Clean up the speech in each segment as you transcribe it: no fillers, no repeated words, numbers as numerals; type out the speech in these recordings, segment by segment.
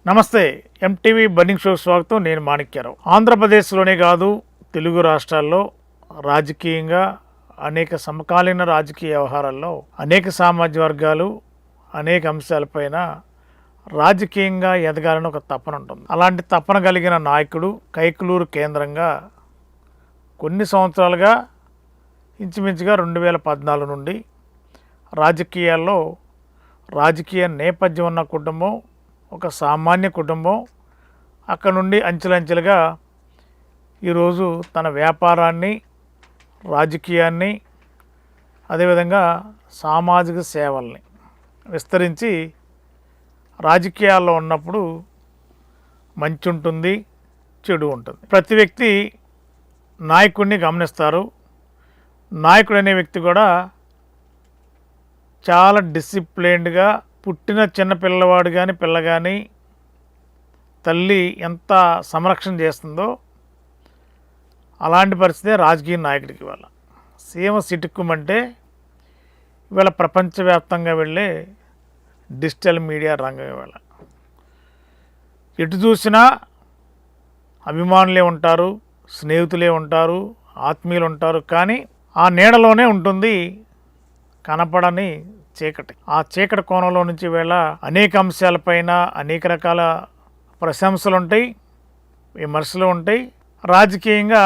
నమస్తే MTV burning show స్వాగతం. నేను మాణిక్యరావు. ఆంధ్రప్రదేశ్లోనే కాదు తెలుగు రాష్ట్రాల్లో రాజకీయంగా అనేక సమకాలీన రాజకీయ వ్యవహారాల్లో అనేక సామాజిక వర్గాలు అనేక అంశాలపైన రాజకీయంగా ఎదగాలని ఒక తపన ఉంటుంది. అలాంటి తపన కలిగిన నాయకుడు కైకలూరు కేంద్రంగా కొన్ని సంవత్సరాలుగా ఇంచుమించుగా 2014 నుండి రాజకీయాల్లో రాజకీయ నేపథ్యం ఉన్న కుటుంబం, ఒక సామాన్య కుటుంబం. అక్కడ నుండి అంచెలంచెలుగా ఈరోజు తన వ్యాపారాన్ని, రాజకీయాన్ని, అదేవిధంగా సామాజిక సేవల్ని విస్తరించి రాజకీయాల్లో ఉన్నప్పుడు మంచి ఉంటుంది, చెడు ఉంటుంది. ప్రతి వ్యక్తి నాయకుడిని గమనిస్తారు. నాయకుడు అనే వ్యక్తి కూడా చాలా డిసిప్లైన్డ్గా, పుట్టిన చిన్న పిల్లవాడు కానీ పిల్ల కానీ తల్లి ఎంత సంరక్షణ చేస్తుందో అలాంటి పరిస్థితే రాజకీయ నాయకుడికి. ఇవాళ సీమ సిటుక్కుమంటే ఇవాళ ప్రపంచవ్యాప్తంగా వెళ్ళే డిజిటల్ మీడియా రంగం. ఇవాళ ఎటు చూసినా అభిమానులే ఉంటారు, స్నేహితులే ఉంటారు, ఆత్మీయులు ఉంటారు. కానీ ఆ నీడలోనే ఉంటుంది కనపడని చీకటి. ఆ చీకటి కోణంలో నుంచి వేళ అనేక అంశాలపైన అనేక రకాల ప్రశంసలు ఉంటాయి, విమర్శలు ఉంటాయి, రాజకీయంగా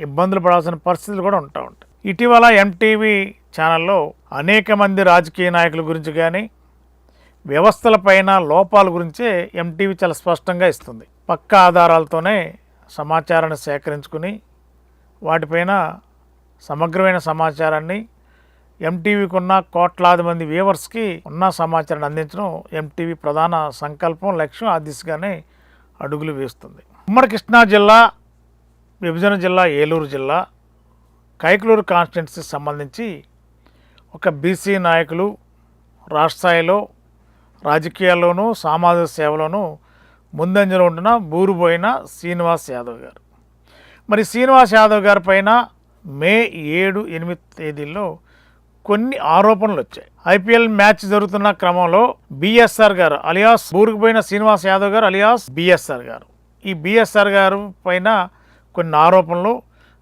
ఇబ్బందులు పడాల్సిన పరిస్థితులు కూడా ఉంటాయి. ఇటీవల ఎంటీవీ ఛానల్లో అనేక మంది రాజకీయ నాయకుల గురించి కానీ వ్యవస్థలపైన లోపాల గురించే ఎంటీవీ చాలా స్పష్టంగా ఇస్తుంది. పక్కా ఆధారాలతోనే సమాచారాన్ని సేకరించుకుని వాటిపైన సమగ్రమైన సమాచారాన్ని ఎంటీవీకి ఉన్న కోట్లాది మంది వ్యూవర్స్కి ఉన్న సమాచారాన్ని అందించడం ఎంటీవీ ప్రధాన సంకల్పం, లక్ష్యం. ఆ దిశగానే అడుగులు వేస్తుంది. ఉమ్మడి కృష్ణా జిల్లా, విభజన జిల్లా ఏలూరు జిల్లా కైకలూరు కాన్స్టిట్యున్సీకి సంబంధించి ఒక బీసీ నాయకులు రాష్ట్ర స్థాయిలో రాజకీయాల్లోనూ సామాజిక సేవలోనూ ముందంజలో ఉంటున్న బూరుబోయిన శ్రీనివాస్ యాదవ్ గారు. మరి శ్రీనివాస్ యాదవ్ గారి పైన మే 7, 8 తేదీల్లో కొన్ని ఆరోపణలు వచ్చాయి. ఐపీఎల్ మ్యాచ్ జరుగుతున్న క్రమంలో బిఎస్ఆర్ గారు అలియాస్ బూరుకుపోయిన శ్రీనివాస్ యాదవ్ గారు అలియాస్ బిఎస్ఆర్ గారు, ఈ బిఎస్ఆర్ గారు పైన కొన్ని ఆరోపణలు,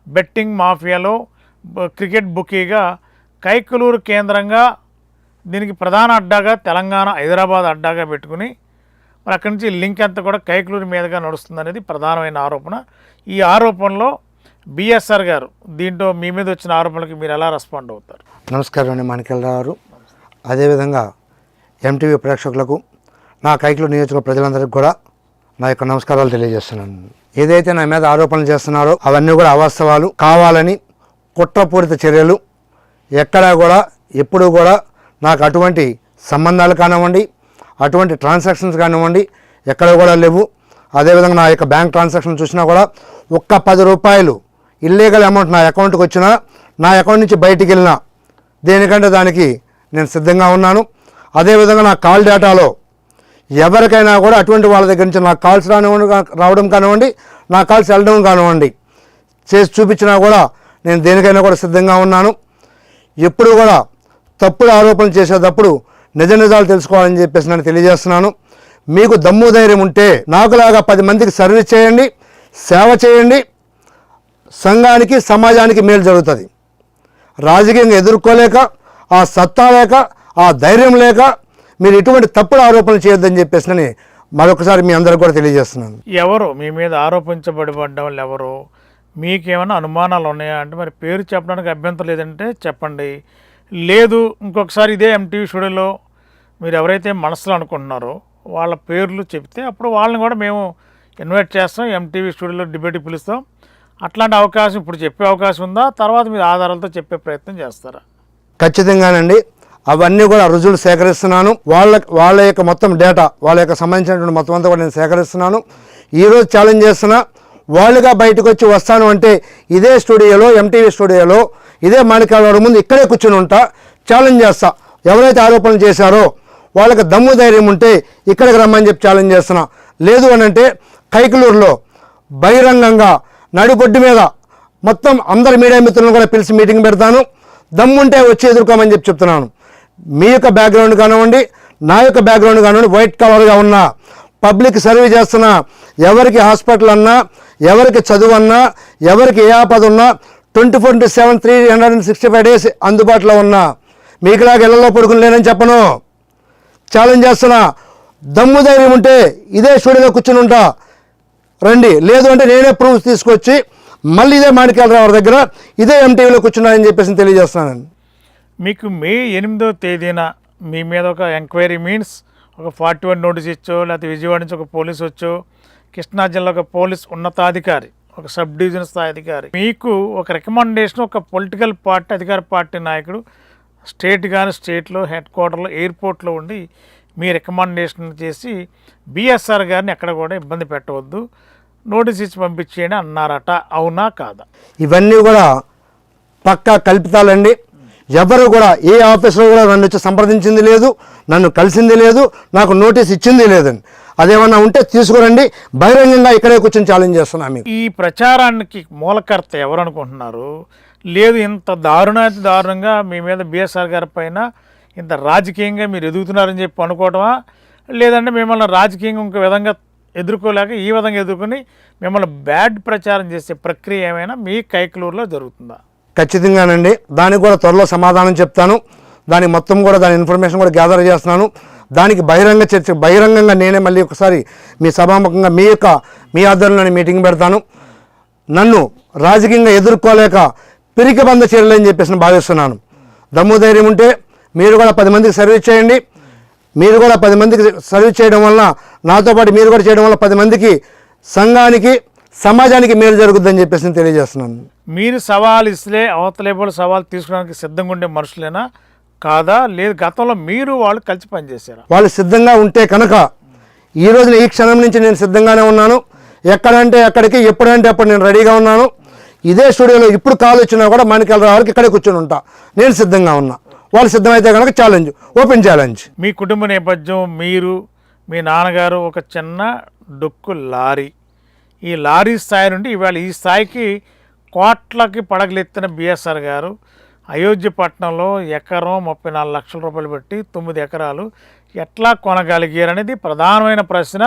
బెట్టింగ్ మాఫియాలో క్రికెట్ బుకీగా కైకలూరు కేంద్రంగా దీనికి ప్రధాన అడ్డాగా తెలంగాణ హైదరాబాద్ అడ్డాగా పెట్టుకుని మరి అక్కడి నుంచి లింక్ అంతా కూడా కైకలూరు మీదుగా నడుస్తుంది అనేది ప్రధానమైన ఆరోపణ. ఈ ఆరోపణలో బిఎస్ఆర్ గారు, దీంట్లో మీ మీద వచ్చిన ఆరోపణలకి మీరు ఎలా రెస్పాండ్ అవుతారు? నమస్కారం అండి మాణిక్యరావు గారు. అదేవిధంగా ఎంటీవీ ప్రేక్షకులకు, నా కైకలూరు నియోజకవర్గ ప్రజలందరికీ కూడా నా యొక్క నమస్కారాలు తెలియజేస్తున్నాను. ఏదైతే నా మీద ఆరోపణలు చేస్తున్నారో అవన్నీ కూడా అవాస్తవాలు, కావాలని కుట్రపూరిత చర్యలు. ఎక్కడా కూడా ఎప్పుడూ కూడా నాకు అటువంటి సంబంధాలు కానివ్వండి, అటువంటి ట్రాన్సాక్షన్స్ కానివ్వండి ఎక్కడ కూడా లేవు. అదేవిధంగా నా యొక్క బ్యాంక్ ట్రాన్సాక్షన్ చూసినా కూడా ఒక్క 10 రూపాయలు ఇల్లీగల్ అమౌంట్ నా అకౌంట్కి వచ్చినా, నా అకౌంట్ నుంచి బయటికి వెళ్ళినా దేనికంటే దానికి నేను సిద్ధంగా ఉన్నాను. అదేవిధంగా నా కాల్ డేటాలో ఎవరికైనా కూడా అటువంటి వాళ్ళ దగ్గర నుంచి నా కాల్స్ రావడం కానివ్వండి, నా కాల్స్ వెళ్ళడం కానివ్వండి చేసి చూపించినా కూడా నేను దేనికైనా కూడా సిద్ధంగా ఉన్నాను. ఎప్పుడు కూడా తప్పుడు ఆరోపణలు చేసేటప్పుడు నిజాలు తెలుసుకోవాలని చెప్పేసి నేను తెలియజేస్తున్నాను. మీకు దమ్ము ధైర్యం ఉంటే నాకులాగా 10 మందికి సర్వీస్ చేయండి, సేవ చేయండి. సంఘానికి, సమాజానికి మేలు జరుగుతుంది. రాజకీయంగా ఎదుర్కోలేక, ఆ సత్తా లేక, ఆ ధైర్యం లేక మీరు ఎటువంటి తప్పుడు ఆరోపణలు చేయొద్దని చెప్పేసి మరొకసారి మీ అందరికి కూడా తెలియజేస్తున్నాను. ఎవరు మీ మీద ఆరోపించబడ్డ వాళ్ళు ఎవరు? మీకేమైనా అనుమానాలు ఉన్నాయా అంటే మరి పేరు చెప్పడానికి అభ్యంతరం లేదంటే చెప్పండి. లేదు ఇంకొకసారి ఇదే ఎంటీవీ స్టూడియోలో మీరు ఎవరైతే మనసులో అనుకుంటున్నారో వాళ్ళ పేర్లు చెప్తే అప్పుడు వాళ్ళని కూడా మేము ఇన్వైట్ చేస్తాం, ఎంటీవీ స్టూడియోలో డిబేట్కి పిలుస్తాం. అట్లాంటి అవకాశం ఇప్పుడు చెప్పే అవకాశం ఉందా? తర్వాత మీరు ఆధారాలతో చెప్పే ప్రయత్నం చేస్తారా? ఖచ్చితంగానండి. అవన్నీ కూడా రుజువులు సేకరిస్తున్నాను. వాళ్ళ యొక్క మొత్తం డేటా, వాళ్ళ యొక్క సంబంధించినటువంటి మొత్తం అంతా కూడా నేను సేకరిస్తున్నాను. ఈరోజు ఛాలెంజ్ చేస్తున్నా, వాళ్ళుగా బయటకు వచ్చి వస్తాను అంటే ఇదే స్టూడియోలో, ఎంటీవీ స్టూడియోలో, ఇదే మాణిక్యరావు ముందు ఇక్కడే కూర్చుని ఉంటా, ఛాలెంజ్ చేస్తా. ఎవరైతే ఆరోపణలు చేశారో వాళ్ళకి దమ్ము ధైర్యం ఉంటే ఇక్కడికి రమ్మని చెప్పి ఛాలెంజ్ చేస్తున్నా. లేదు అని అంటే కైకలూరులో బహిరంగంగా నడిబొడ్డు మీద మొత్తం అందరి మీడియా మిత్రులను కూడా పిలిచి మీటింగ్ పెడతాను. దమ్ముంటే వచ్చి ఎదుర్కోమని చెప్తున్నాను. మీ యొక్క బ్యాక్గ్రౌండ్ కానివ్వండి, నా యొక్క బ్యాక్గ్రౌండ్ కానివ్వండి, వైట్ కలర్గా ఉన్న పబ్లిక్ సర్వీస్ చేస్తున్నా, ఎవరికి హాస్పిటల్ అన్నా, ఎవరికి చదువు అన్నా, ఎవరికి ఏ ఆపద ఉన్నా 24/7 365 days అందుబాటులో ఉన్నా. మీకులాగా ఇళ్లలో పడుకుని లేనని చెప్పను. ఛాలెంజ్ చేస్తున్నా. దమ్ము ధైర్యం ఉంటే ఇదే స్టూడియోలో కూర్చుని ఉంటా, రండి. లేదు అంటే నేనే ప్రూఫ్స్ తీసుకొచ్చి మళ్ళీ ఇదే మాణిక్యాలరావు దగ్గర ఇదే ఎంటీవీలో కూర్చున్నానని చెప్పేసి తెలియజేస్తున్నాను. మీకు మే 8వ తేదీన మీ మీద ఒక ఎంక్వైరీ మీన్స్ ఒక 41 నోటీస్ ఇచ్చో, లేకపోతే విజయవాడ నుంచి ఒక పోలీస్ వచ్చో, కృష్ణా జిల్లా ఒక పోలీస్ ఉన్నతాధికారి, ఒక సబ్ డివిజన్ స్థాయి అధికారి మీకు ఒక రికమెండేషన్, ఒక పొలిటికల్ పార్టీ అధికార పార్టీ నాయకుడు స్టేట్లో హెడ్ క్వార్టర్లో ఎయిర్పోర్ట్లో ఉండి మీ రికమెండేషన్ చేసి బిఎస్ఆర్ గారిని ఎక్కడ కూడా ఇబ్బంది పెట్టవద్దు, నోటీస్ ఇచ్చి పంపించేయండి అన్నారట. అవునా కాదా? ఇవన్నీ కూడా పక్కా కల్పితాలండి. ఎవరు కూడా ఏ ఆఫీసర్ కూడా నన్ను వచ్చి సంప్రదించింది లేదు, నన్ను కలిసింది లేదు, నాకు నోటీస్ ఇచ్చింది లేదండి. అదేమన్నా ఉంటే తీసుకురండి, బహిరంగంగా ఇక్కడే కూర్చొని ఛాలెంజ్ చేస్తున్నాను. మీకు ఈ ప్రచారానికి మూలకర్త ఎవరు అనుకుంటున్నారు? లేదు, ఇంత దారుణంగా మీ మీద బిఎస్ఆర్ గారి పైన ఇంత రాజకీయంగా మీరు ఎదుగుతున్నారని చెప్పి అనుకోవటమా, లేదంటే మిమ్మల్ని రాజకీయంగా ఇంకో విధంగా ఎదుర్కోలేక ఈ విధంగా ఎదుర్కొని మిమ్మల్ని బ్యాడ్ ప్రచారం చేసే ప్రక్రియ ఏమైనా మీ కైకలూరులో జరుగుతుందా? ఖచ్చితంగానండి. దానికి కూడా త్వరలో సమాధానం చెప్తాను. దానికి మొత్తం కూడా దాని ఇన్ఫర్మేషన్ కూడా గ్యాదర్ చేస్తున్నాను. దానికి బహిరంగంగా నేనే మళ్ళీ ఒకసారి మీ సభాముఖంగా మీ ఆధ్వర్యంలోని మీటింగ్ పెడతాను. నన్ను రాజకీయంగా ఎదుర్కోలేక పిరికి బంద చర్యలని చెప్పేసి భావిస్తున్నాను. దమ్ము ధైర్యం ఉంటే మీరు కూడా 10 మందికి సర్వీస్ చేయండి. మీరు కూడా 10 మందికి సర్వీస్ చేయడం వల్ల, నాతో పాటు మీరు కూడా చేయడం వల్ల 10 మందికి, సంఘానికి, సమాజానికి మేలు జరుగుద్దని చెప్పేసి తెలియజేస్తున్నాను. మీరు సవాల్ ఇస్తే అవతలేబోళ్ళు సవాల్ తీసుకోవడానికి సిద్ధంగా ఉండే మనుషులేనా కాదా? లేదు, గతంలో మీరు వాళ్ళు కలిసి పనిచేశారా? వాళ్ళు సిద్ధంగా ఉంటే కనుక ఈ రోజున ఈ క్షణం నుంచి నేను సిద్ధంగానే ఉన్నాను. ఎక్కడంటే ఎక్కడికి, ఎప్పుడంటే అప్పుడు నేను రెడీగా ఉన్నాను. ఇదే స్టూడియోలో ఇప్పుడు కాల్ వచ్చినా కూడా మాణిక్యాలరావు గారికి ఇక్కడే కూర్చొని ఉంటా. నేను సిద్ధంగా ఉన్నా. వాళ్ళు సిద్ధమైతే కనుక ఛాలెంజ్, ఓపెన్ ఛాలెంజ్. మీ కుటుంబ నేపథ్యం, మీరు, మీ నాన్నగారు ఒక చిన్న డొక్కు లారీ, ఈ లారీ స్థాయి నుండి ఇవాళ ఈ స్థాయికి కోట్లకి పడగలెత్తిన బిఎస్ఆర్ గారు అయోధ్య పట్టణంలో ఎకరం 34 లక్షల రూపాయలు పెట్టి 9 ఎకరాలు ఎట్లా కొనగలిగారనేది ప్రధానమైన ప్రశ్న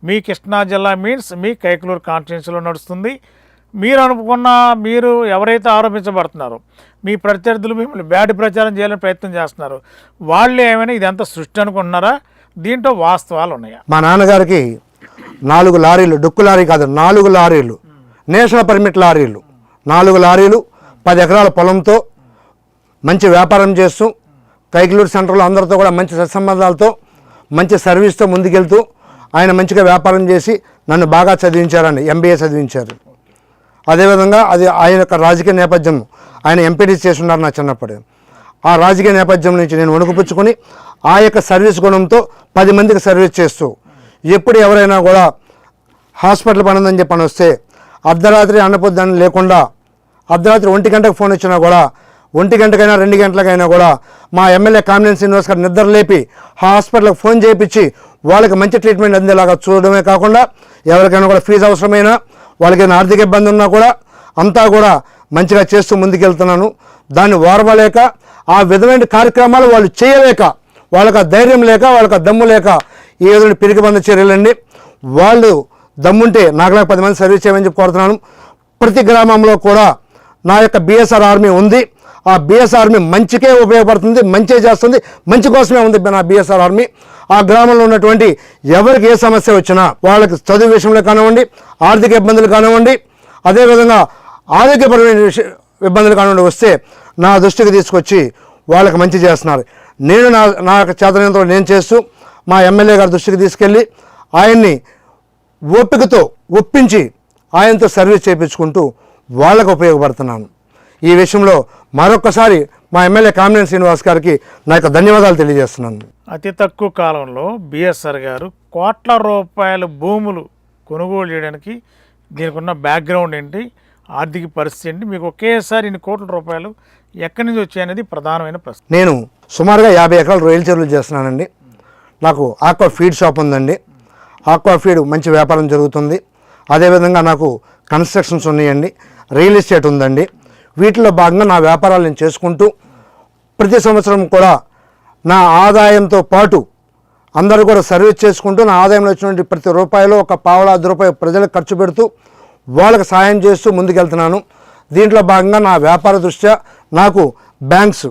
మీ కృష్ణా జిల్లా మీన్స్ మీ కైకలూరు కాన్స్టిట్యున్సీలో నడుస్తుంది. మీరు ఎవరైతే ఆరోపించబడుతున్నారో, మీ ప్రత్యర్థులు మిమ్మల్ని బ్యాడ్ ప్రచారం చేయాలని ప్రయత్నం చేస్తున్నారు, వాళ్ళు ఏమైనా ఇదంతా సృష్టి అనుకుంటున్నారా? దీంట్లో వాస్తవాలు ఉన్నాయా? మా నాన్నగారికి 4 లారీలు, డొక్కు లారీ కాదు, 4 లారీలు, నేషనల్ పర్మిట్ లారీలు, 4 లారీలు, 10 ఎకరాల పొలంతో మంచి వ్యాపారం చేస్తూ కైకలూరు సెంటర్లో అందరితో కూడా మంచి సత్సంబంధాలతో మంచి సర్వీస్తో ముందుకెళ్తూ ఆయన మంచిగా వ్యాపారం చేసి నన్ను బాగా చదివించారండి. MBA చదివించారు. అదేవిధంగా అది ఆయన యొక్క రాజకీయ నేపథ్యం, ఆయన ఎంపీటీ చేసి ఉన్నారు నా చిన్నప్పుడు. ఆ రాజకీయ నేపథ్యం నుంచి నేను వణుకుపుచ్చుకొని ఆ యొక్క సర్వీస్ గుణంతో 10 మందికి సర్వీస్ చేస్తూ, ఎప్పుడు ఎవరైనా కూడా హాస్పిటల్ పని ఉందని చెప్పని వస్తే అర్ధరాత్రి అన్నపొద్దని లేకుండా, అర్ధరాత్రి 1 గంటకు ఫోన్ వచ్చినా కూడా 1 గంటకైనా 2 గంటలకైనా కూడా మా ఎమ్మెల్యే కామినేని శ్రీనివాస్ గారు నిద్ర లేపి హాస్పిటల్కి ఫోన్ చేయించి వాళ్ళకి మంచి ట్రీట్మెంట్ అందేలాగా చూడడమే కాకుండా, ఎవరికైనా కూడా ఫీజు అవసరమైనా, వాళ్ళకైనా ఆర్థిక ఇబ్బంది ఉన్నా కూడా అంతా కూడా మంచిగా చేస్తూ ముందుకెళ్తున్నాను. దాన్ని ఓర్వలేక, ఆ విధమైన కార్యక్రమాలు వాళ్ళు చేయలేక, వాళ్ళకి ఆ ధైర్యం లేక, వాళ్ళకి ఆ దమ్ము లేక ఈ విధంగా పిరికిబంద చర్యలండి. వాళ్ళు దమ్ముంటే నాకులాగా 10 మంది సర్వీస్ చేయమని చెప్పి కోరుతున్నాను. ప్రతి గ్రామంలో కూడా నా యొక్క బిఎస్ఆర్ ఆర్మీ ఉంది. ఆ బిఎస్ఆర్ ఆర్మీ మంచికే ఉపయోగపడుతుంది, మంచి చేస్తుంది, మంచి కోసమే ఉంది నా బిఎస్ఆర్ ఆర్మీ. ఆ గ్రామంలో ఉన్నటువంటి ఎవరికి ఏ సమస్య వచ్చినా, వాళ్ళకి చదువు విషయంలో కానివ్వండి, ఆర్థిక ఇబ్బందులు కానివ్వండి, అదేవిధంగా ఆరోగ్యపరమైన ఇబ్బందులు కానివ్వండి వస్తే నా దృష్టికి తీసుకొచ్చి వాళ్ళకి మంచి చేస్తున్నారు. నేను నా యొక్క చేతనంతో నేను చేస్తూ మా ఎమ్మెల్యే గారి దృష్టికి తీసుకెళ్ళి ఆయన్ని ఓపికతో ఒప్పించి ఆయనతో సర్వీస్ చేయించుకుంటూ వాళ్ళకు ఉపయోగపడుతున్నాను. ఈ విషయంలో మరొకసారి మా ఎమ్మెల్యే కామినేని శ్రీనివాస్ గారికి నా యొక్క ధన్యవాదాలు తెలియజేస్తున్నాను. అతి తక్కువ కాలంలో బిఎస్ఆర్ గారు కోట్ల రూపాయల భూములు కొనుగోలు చేయడానికి దీనికి ఉన్న బ్యాక్గ్రౌండ్ ఏంటి, ఆర్థిక పరిస్థితి ఏంటి, మీకు ఒకేసారి ఇన్ని కోట్ల రూపాయలు ఎక్కడి నుంచి వచ్చాయనేది ప్రధానమైన ప్రశ్న. నేను సుమారుగా 50 ఎకరాలు రొయ్యల చెరువులు చేస్తున్నానండి. నాకు ఆక్వా ఫీడ్ షాప్ ఉందండి. ఆక్వా ఫీడ్ మంచి వ్యాపారం జరుగుతుంది. అదేవిధంగా నాకు కన్స్ట్రక్షన్స్ ఉన్నాయండి, రియల్ ఎస్టేట్ ఉందండి. వీటిలో భాగంగా నా వ్యాపారాలు నేను చేసుకుంటూ ప్రతి సంవత్సరం కూడా నా ఆదాయంతో పాటు అందరూ కూడా సర్వీస్ చేసుకుంటూ నా ఆదాయంలో వచ్చినటువంటి ప్రతి రూపాయలో ఒక పావలా రూపాయలు ప్రజలకు ఖర్చు పెడుతూ వాళ్ళకి సాయం చేస్తూ ముందుకెళ్తున్నాను. దీంట్లో భాగంగా నా వ్యాపార దృష్ట్యా నాకు బ్యాంక్స్,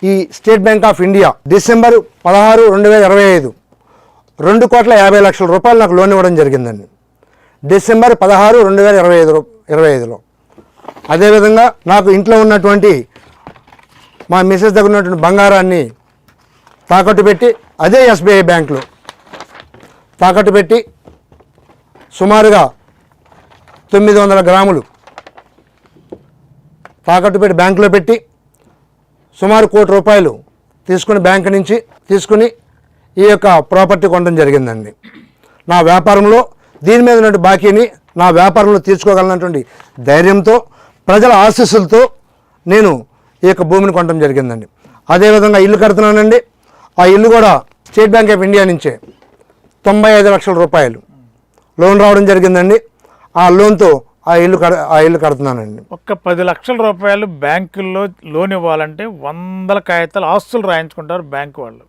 ఈ state Bank of India December 16, 2025 2,50,00,000 నాకు లోన్ ఇవ్వడం జరిగిందండి. డిసెంబర్ 16, 2025లో. అదేవిధంగా నాకు ఇంట్లో ఉన్నటువంటి మా మిసెస్ దగ్గర ఉన్నటువంటి బంగారాన్ని తాకట్టు పెట్టి అదే ఎస్బీఐ బ్యాంకులో తాకట్టు పెట్టి సుమారుగా 900 గ్రాములు తాకట్టు పెట్టి బ్యాంకులో పెట్టి సుమారు ₹1,00,00,000 తీసుకుని బ్యాంకు నుంచి తీసుకుని ఈ యొక్క ప్రాపర్టీ కొనడం జరిగిందండి. నా వ్యాపారంలో దీని మీద ఉన్న బాకీని నా వ్యాపారంలో తీర్చుకోగలనటువంటి ధైర్యంతో ప్రజల ఆశీస్సులతో నేను ఈ యొక్క భూమిని కొనడం జరిగిందండి. అదేవిధంగా ఇల్లు కడుతున్నానండి. ఆ ఇల్లు కూడా స్టేట్ బ్యాంక్ ఆఫ్ ఇండియా నుంచే ₹95,00,000 లోన్ రావడం జరిగిందండి. ఆ లోన్తో ఆ ఇల్లు కడుతున్నానండి. ఒక్క ₹10,00,000 బ్యాంకుల్లో లోన్ ఇవ్వాలంటే 100 కాగితాలు ఆస్తులు రాయించుకుంటారు బ్యాంకు వాళ్ళు.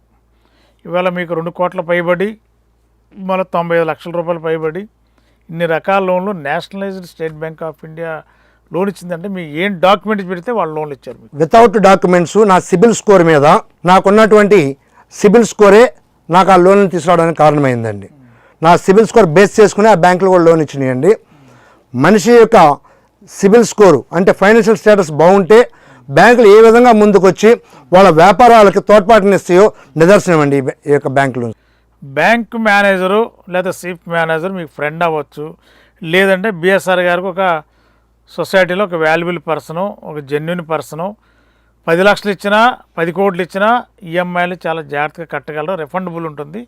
ఇవాళ మీకు 2 కోట్ల పైబడి, మళ్ళీ ₹95,00,000 పైబడి ఇన్ని రకాల లోన్లు nationalised State Bank of India loan ఇచ్చిందంటే మీకు ఏం డాక్యుమెంట్స్ పెడితే వాళ్ళు లోన్లు ఇచ్చారు మీకు? వితౌట్ డాక్యుమెంట్స్ నా సిబిల్ స్కోర్ మీద నాకున్నటువంటి సిబిల్ స్కోరే నాకు ఆ లోన్లు తీసుకురావడానికి కారణమైందండి. నా సిబిల్ స్కోర్ బేస్ చేసుకుని ఆ బ్యాంకులు కూడా లోన్ ఇచ్చినాయండి. మనిషి యొక్క సిబిల్ స్కోరు అంటే ఫైనాన్షియల్ స్టేటస్ బాగుంటే బ్యాంకులు ఏ విధంగా ముందుకు వచ్చి వాళ్ళ వ్యాపారాలకు తోడ్పాటునిస్తాయో నిదర్శనం అండి ఈ యొక్క బ్యాంకులు. బ్యాంక్ మేనేజరు లేదా చీఫ్ మేనేజర్ మీకు ఫ్రెండ్ అవ్వచ్చు, లేదంటే బిఎస్ఆర్ గారికి ఒక సొసైటీలో ఒక వాల్యుబుల్ పర్సను, ఒక జెన్యున్ పర్సను. 10 లక్షలు ఇచ్చినా 10 కోట్లు ఇచ్చినా ఈఎంఐలు చాలా జాగ్రత్తగా కట్టగలరు, రిఫండబుల్ ఉంటుంది.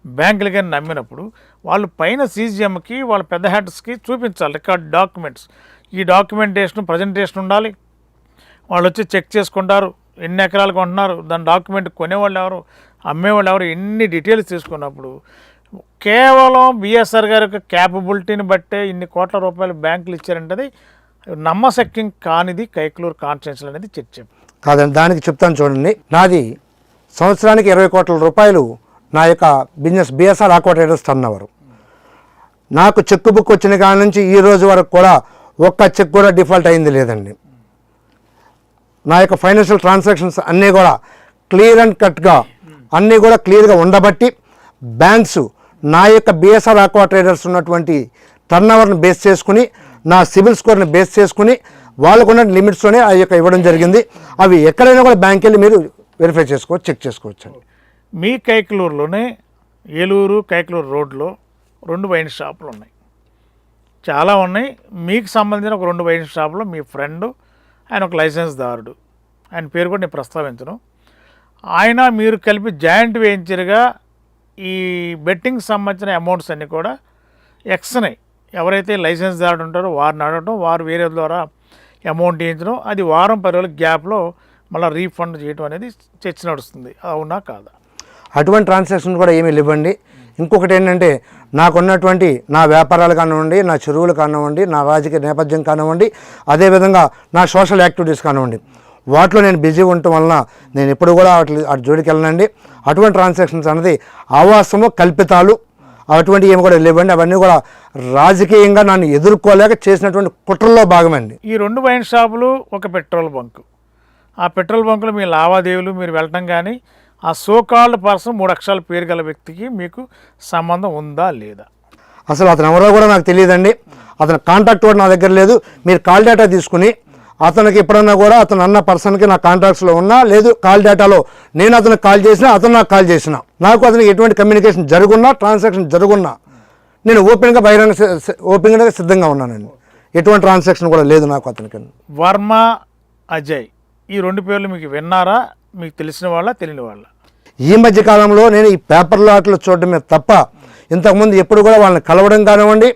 బ్యాంకులు కానీ నమ్మినప్పుడు వాళ్ళు పైన సీజీఎంకి వాళ్ళ పెద్ద హెడ్స్కి చూపించాలి రికార్డ్ డాక్యుమెంట్స్. ఈ డాక్యుమెంటేషన్ ప్రజెంటేషన్ ఉండాలి. వాళ్ళు వచ్చి చెక్ చేసుకుంటారు ఎన్ని ఎకరాలు కొంటున్నారు, దాని డాక్యుమెంట్ కొనేవాళ్ళు ఎవరు, అమ్మేవాళ్ళు ఎవరు, ఎన్ని డీటెయిల్స్ తీసుకున్నప్పుడు కేవలం బిఎస్ఆర్ గారి యొక్క క్యాపబిలిటీని బట్టే ఇన్ని కోట్ల రూపాయలు బ్యాంకులు ఇచ్చారంటే నమ్మశక్యం కానిది కైకలూరు కాన్స్టిట్యున్సీ అనేది చర్చ కాదండి. దానికి చెప్తాను చూడండి. నాది సంవత్సరానికి 20 కోట్ల రూపాయలు నా యొక్క business BSR aqua traders turnover. నాకు చెక్ బుక్ వచ్చిన కాడి నుంచి ఈ రోజు వరకు కూడా ఒక్క చెక్ కూడా డిఫాల్ట్ అయింది లేదండి. నా యొక్క ఫైనాన్షియల్ ట్రాన్సాక్షన్స్ అన్నీ కూడా క్లియర్ అండ్ కట్గా అన్నీ కూడా క్లియర్గా ఉండబట్టి బ్యాంక్స్ నా యొక్క బిఎస్ఆర్ ఆక్వా ట్రేడర్స్ ఉన్నటువంటి టర్నోవర్ని బేస్ చేసుకుని నా సిబిల్ స్కోర్ని బేస్ చేసుకుని వాళ్ళకున్న లిమిట్స్తోనే ఆ యొక్క ఇవ్వడం జరిగింది. అవి ఎక్కడైనా కూడా బ్యాంక్ వెళ్ళి మీరు వెరిఫై చేసుకోవచ్చు, చెక్ చేసుకోవచ్చు. మీ కైకలూరులోనే ఏలూరు కైకలూరు రోడ్లో 2 వైన్ షాపులు ఉన్నాయి, చాలా ఉన్నాయి. మీకు సంబంధించిన ఒక 2 వైన్ షాపులో మీ ఫ్రెండ్, ఆయన ఒక లైసెన్స్ దారుడు, ఆయన పేరు కూడా నేను ప్రస్తావించను, ఆయన మీరు కలిపి జాయింట్ వెంచర్గా ఈ బెట్టింగ్ సంబంధించిన అమౌంట్స్ అన్నీ కూడా ఎక్స్ని ఎవరైతే లైసెన్స్ దారుడు ఉంటారో వారిని అడగడం, వారు వేరే ద్వారా అమౌంట్ వేయించడం, అది వారం 10 రోజుల గ్యాప్లో మళ్ళీ రీఫండ్ చేయడం అనేది చర్చ నడుస్తుంది. అవునా కాదా? అటువంటి ట్రాన్సాక్షన్ కూడా ఏమీ లేవండి. ఇంకొకటి ఏంటంటే నాకున్నటువంటి నా వ్యాపారాలు కానివ్వండి, నా చెరువులు కానివ్వండి, నా రాజకీయ నేపథ్యం కానివ్వండి, అదేవిధంగా నా సోషల్ యాక్టివిటీస్ కానివ్వండి, వాటిలో నేను బిజీ ఉండటం వలన నేను ఎప్పుడు కూడా అటు జోడికి వెళ్ళనండి. అటువంటి ట్రాన్సాక్షన్స్ అనేది ఆవాసము కల్పితాలు అటువంటి ఏమి కూడా లేవండి. అవన్నీ కూడా రాజకీయంగా నన్ను ఎదుర్కోలేక చేసినటువంటి కుట్రల్లో భాగమండి. ఈ 2 వైన్ షాపులు, ఒక పెట్రోల్ బంకు, ఆ పెట్రోల్ బంకులో మీ లావాదేవీలు మీరు వెళ్ళటం కానీ ఆ సోకాల్డ్ పర్సన్ 3 అక్షరాల పేరు గల వ్యక్తికి మీకు సంబంధం ఉందా లేదా? అసలు అతను ఎవరో కూడా నాకు తెలియదండి. అతని కాంటాక్ట్ కూడా నా దగ్గర లేదు. మీరు కాల్ డేటా తీసుకుని అతనికి ఎప్పుడన్నా కూడా అతను అన్న పర్సన్కి నా కాంటాక్ట్స్లో ఉన్నా లేదు కాల్ డేటాలో నేను అతనికి కాల్ చేసినా అతను నాకు కాల్ చేసినా నాకు అతనికి ఎటువంటి కమ్యూనికేషన్ జరుగున్నా ట్రాన్సాక్షన్ జరుగున్నా నేను ఓపెన్గా సిద్ధంగా ఉన్నానండి. ఎటువంటి ట్రాన్సాక్షన్ కూడా లేదు నాకు అతనికి. వర్మ, అజయ్ ఈ 2 పేర్లు మీకు విన్నారా? మీకు తెలిసిన వాళ్ళ తెలియని వాళ్ళ? ఈ మధ్య కాలంలో నేను ఈ పేపర్లో అట్లా చూడడమే తప్ప ఇంతకుముందు ఎప్పుడు కూడా వాళ్ళని కలవడం కానివ్వండి,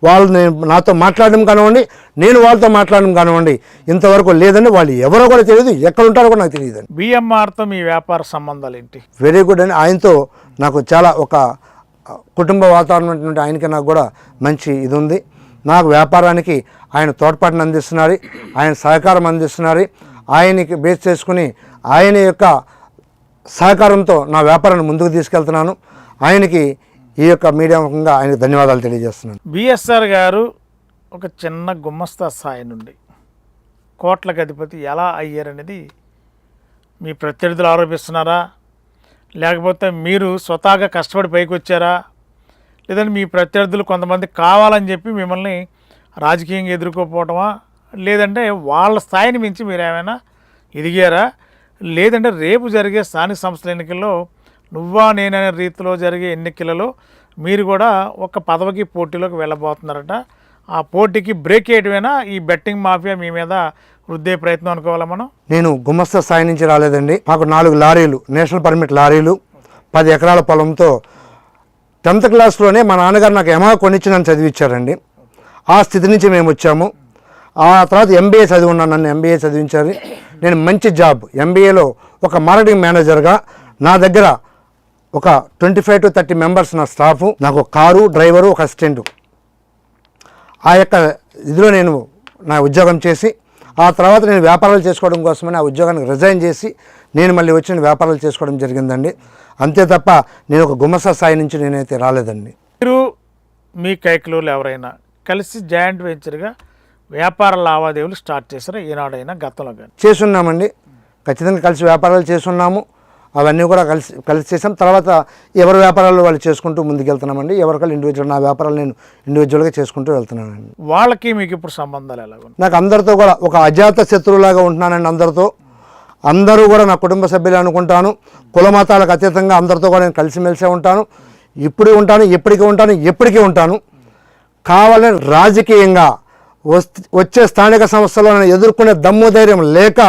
వాళ్ళు నాతో మాట్లాడడం కానివ్వండి, నేను వాళ్ళతో మాట్లాడడం కానివ్వండి ఇంతవరకు లేదండి. వాళ్ళు ఎవరో కూడా తెలియదు, ఎక్కడ ఉంటారో కూడా నాకు తెలియదండి. బిఎంఆర్తో మీ వ్యాపార సంబంధాలు ఏంటి? వెరీ గుడ్ అండి. ఆయనతో నాకు చాలా ఒక కుటుంబ వాతావరణం, ఆయనకి నాకు కూడా మంచి ఇది ఉంది. నాకు వ్యాపారానికి ఆయన తోడ్పాటును అందిస్తున్నారు, ఆయన సహకారం అందిస్తున్నారు. ఆయనకి బేస్ చేసుకుని ఆయన యొక్క సహకారంతో నా వ్యాపారాన్ని ముందుకు తీసుకెళ్తున్నాను. ఆయనకి ఈ యొక్క మీడియా ముఖంగా ఆయనకు ధన్యవాదాలు తెలియజేస్తున్నాను. బిఎస్ఆర్ గారు ఒక చిన్న గుమ్మస్తా స్థాయి నుండి కోట్లకు అధిపతి ఎలా అయ్యారనేది మీ ప్రత్యర్థులు ఆరోపిస్తున్నారా, లేకపోతే మీరు స్వతహాగా కష్టపడి పైకి వచ్చారా, లేదంటే మీ ప్రత్యర్థులు కొంతమంది కావాలని చెప్పి మిమ్మల్ని రాజకీయంగా ఎదుర్కోపోవటమా, లేదంటే వాళ్ళ స్థాయిని మించి మీరు ఏమైనా ఎదిగారా, లేదంటే రేపు జరిగే స్థానిక సంస్థల ఎన్నికల్లో నువ్వా నేననే రీతిలో జరిగే ఎన్నికలలో మీరు కూడా ఒక పదవికి పోటీలోకి వెళ్ళబోతున్నారట. ఆ పోటీకి బ్రేక్ వేయడమేనా ఈ బెట్టింగ్ మాఫియా మీ మీద వృద్ధే ప్రయత్నం అనుకోవాలా మనం? నేను గుమస్తా స్థాయి నుంచి రాలేదండి. మాకు 4 లారీలు, నేషనల్ పర్మిట్ లారీలు, 10 ఎకరాల పొలంతో 10th క్లాస్లోనే మా నాన్నగారు నాకు యమహా కొనిచ్చి నన్ను చదివించారండి. ఆ స్థితి నుంచి మేము వచ్చాము. ఆ తర్వాత ఎంబీఏ చదివి ఉన్నాను, నన్ను ఎంబీఏ చదివించారు. నేను మంచి జాబ్ ఎంబీఏలో ఒక మార్కెటింగ్ మేనేజర్గా, నా దగ్గర ఒక 25 to 30 మెంబర్స్ నా స్టాఫు, నాకు ఒక కారు, డ్రైవరు, ఒక అసిస్టెంటు. ఆ యొక్క ఇదిలో నేను నా ఉద్యోగం చేసి ఆ తర్వాత నేను వ్యాపారాలు చేసుకోవడం కోసమని ఆ ఉద్యోగానికి రిజైన్ చేసి నేను మళ్ళీ వచ్చి వ్యాపారాలు చేసుకోవడం జరిగిందండి. అంతే తప్ప నేను ఒక గుమస్తా స్థాయి నుంచి నేనైతే రాలేదండి. మీరు మీ కైకులూరులో ఎవరైనా కలిసి జాయింట్ వెంచర్గా వ్యాపార లావాదేవీలు స్టార్ట్ చేశారా ఈనాడైనా గతంలో? కానీ చేసున్నామండి, ఖచ్చితంగా కలిసి వ్యాపారాలు చేసున్నాము. అవన్నీ కూడా కలిసి చేసాం. తర్వాత ఎవరి వ్యాపారాలు వాళ్ళు చేసుకుంటూ ముందుకెళ్తున్నామండి. ఎవరికైనా ఇండివిజువల్, నా వ్యాపారాలు నేను ఇండివిజువల్గా చేసుకుంటూ వెళ్తున్నానండి. వాళ్ళకి మీకు ఇప్పుడు సంబంధాలు ఎలా ఉన్నాయి? నాకు అందరితో కూడా ఒక అజాత శత్రువులాగా ఉంటున్నానండి. అందరూ కూడా నా కుటుంబ సభ్యులు అనుకుంటాను. కుల మతాలకు అతీతంగా అందరితో కూడా నేను కలిసిమెలిసే ఉంటాను. ఇప్పుడు ఉంటాను, ఎప్పటికీ ఉంటాను. కావాలని రాజకీయంగా వచ్చే స్థానిక సంస్థలో నేను ఎదుర్కొనే దమ్ము ధైర్యం లేక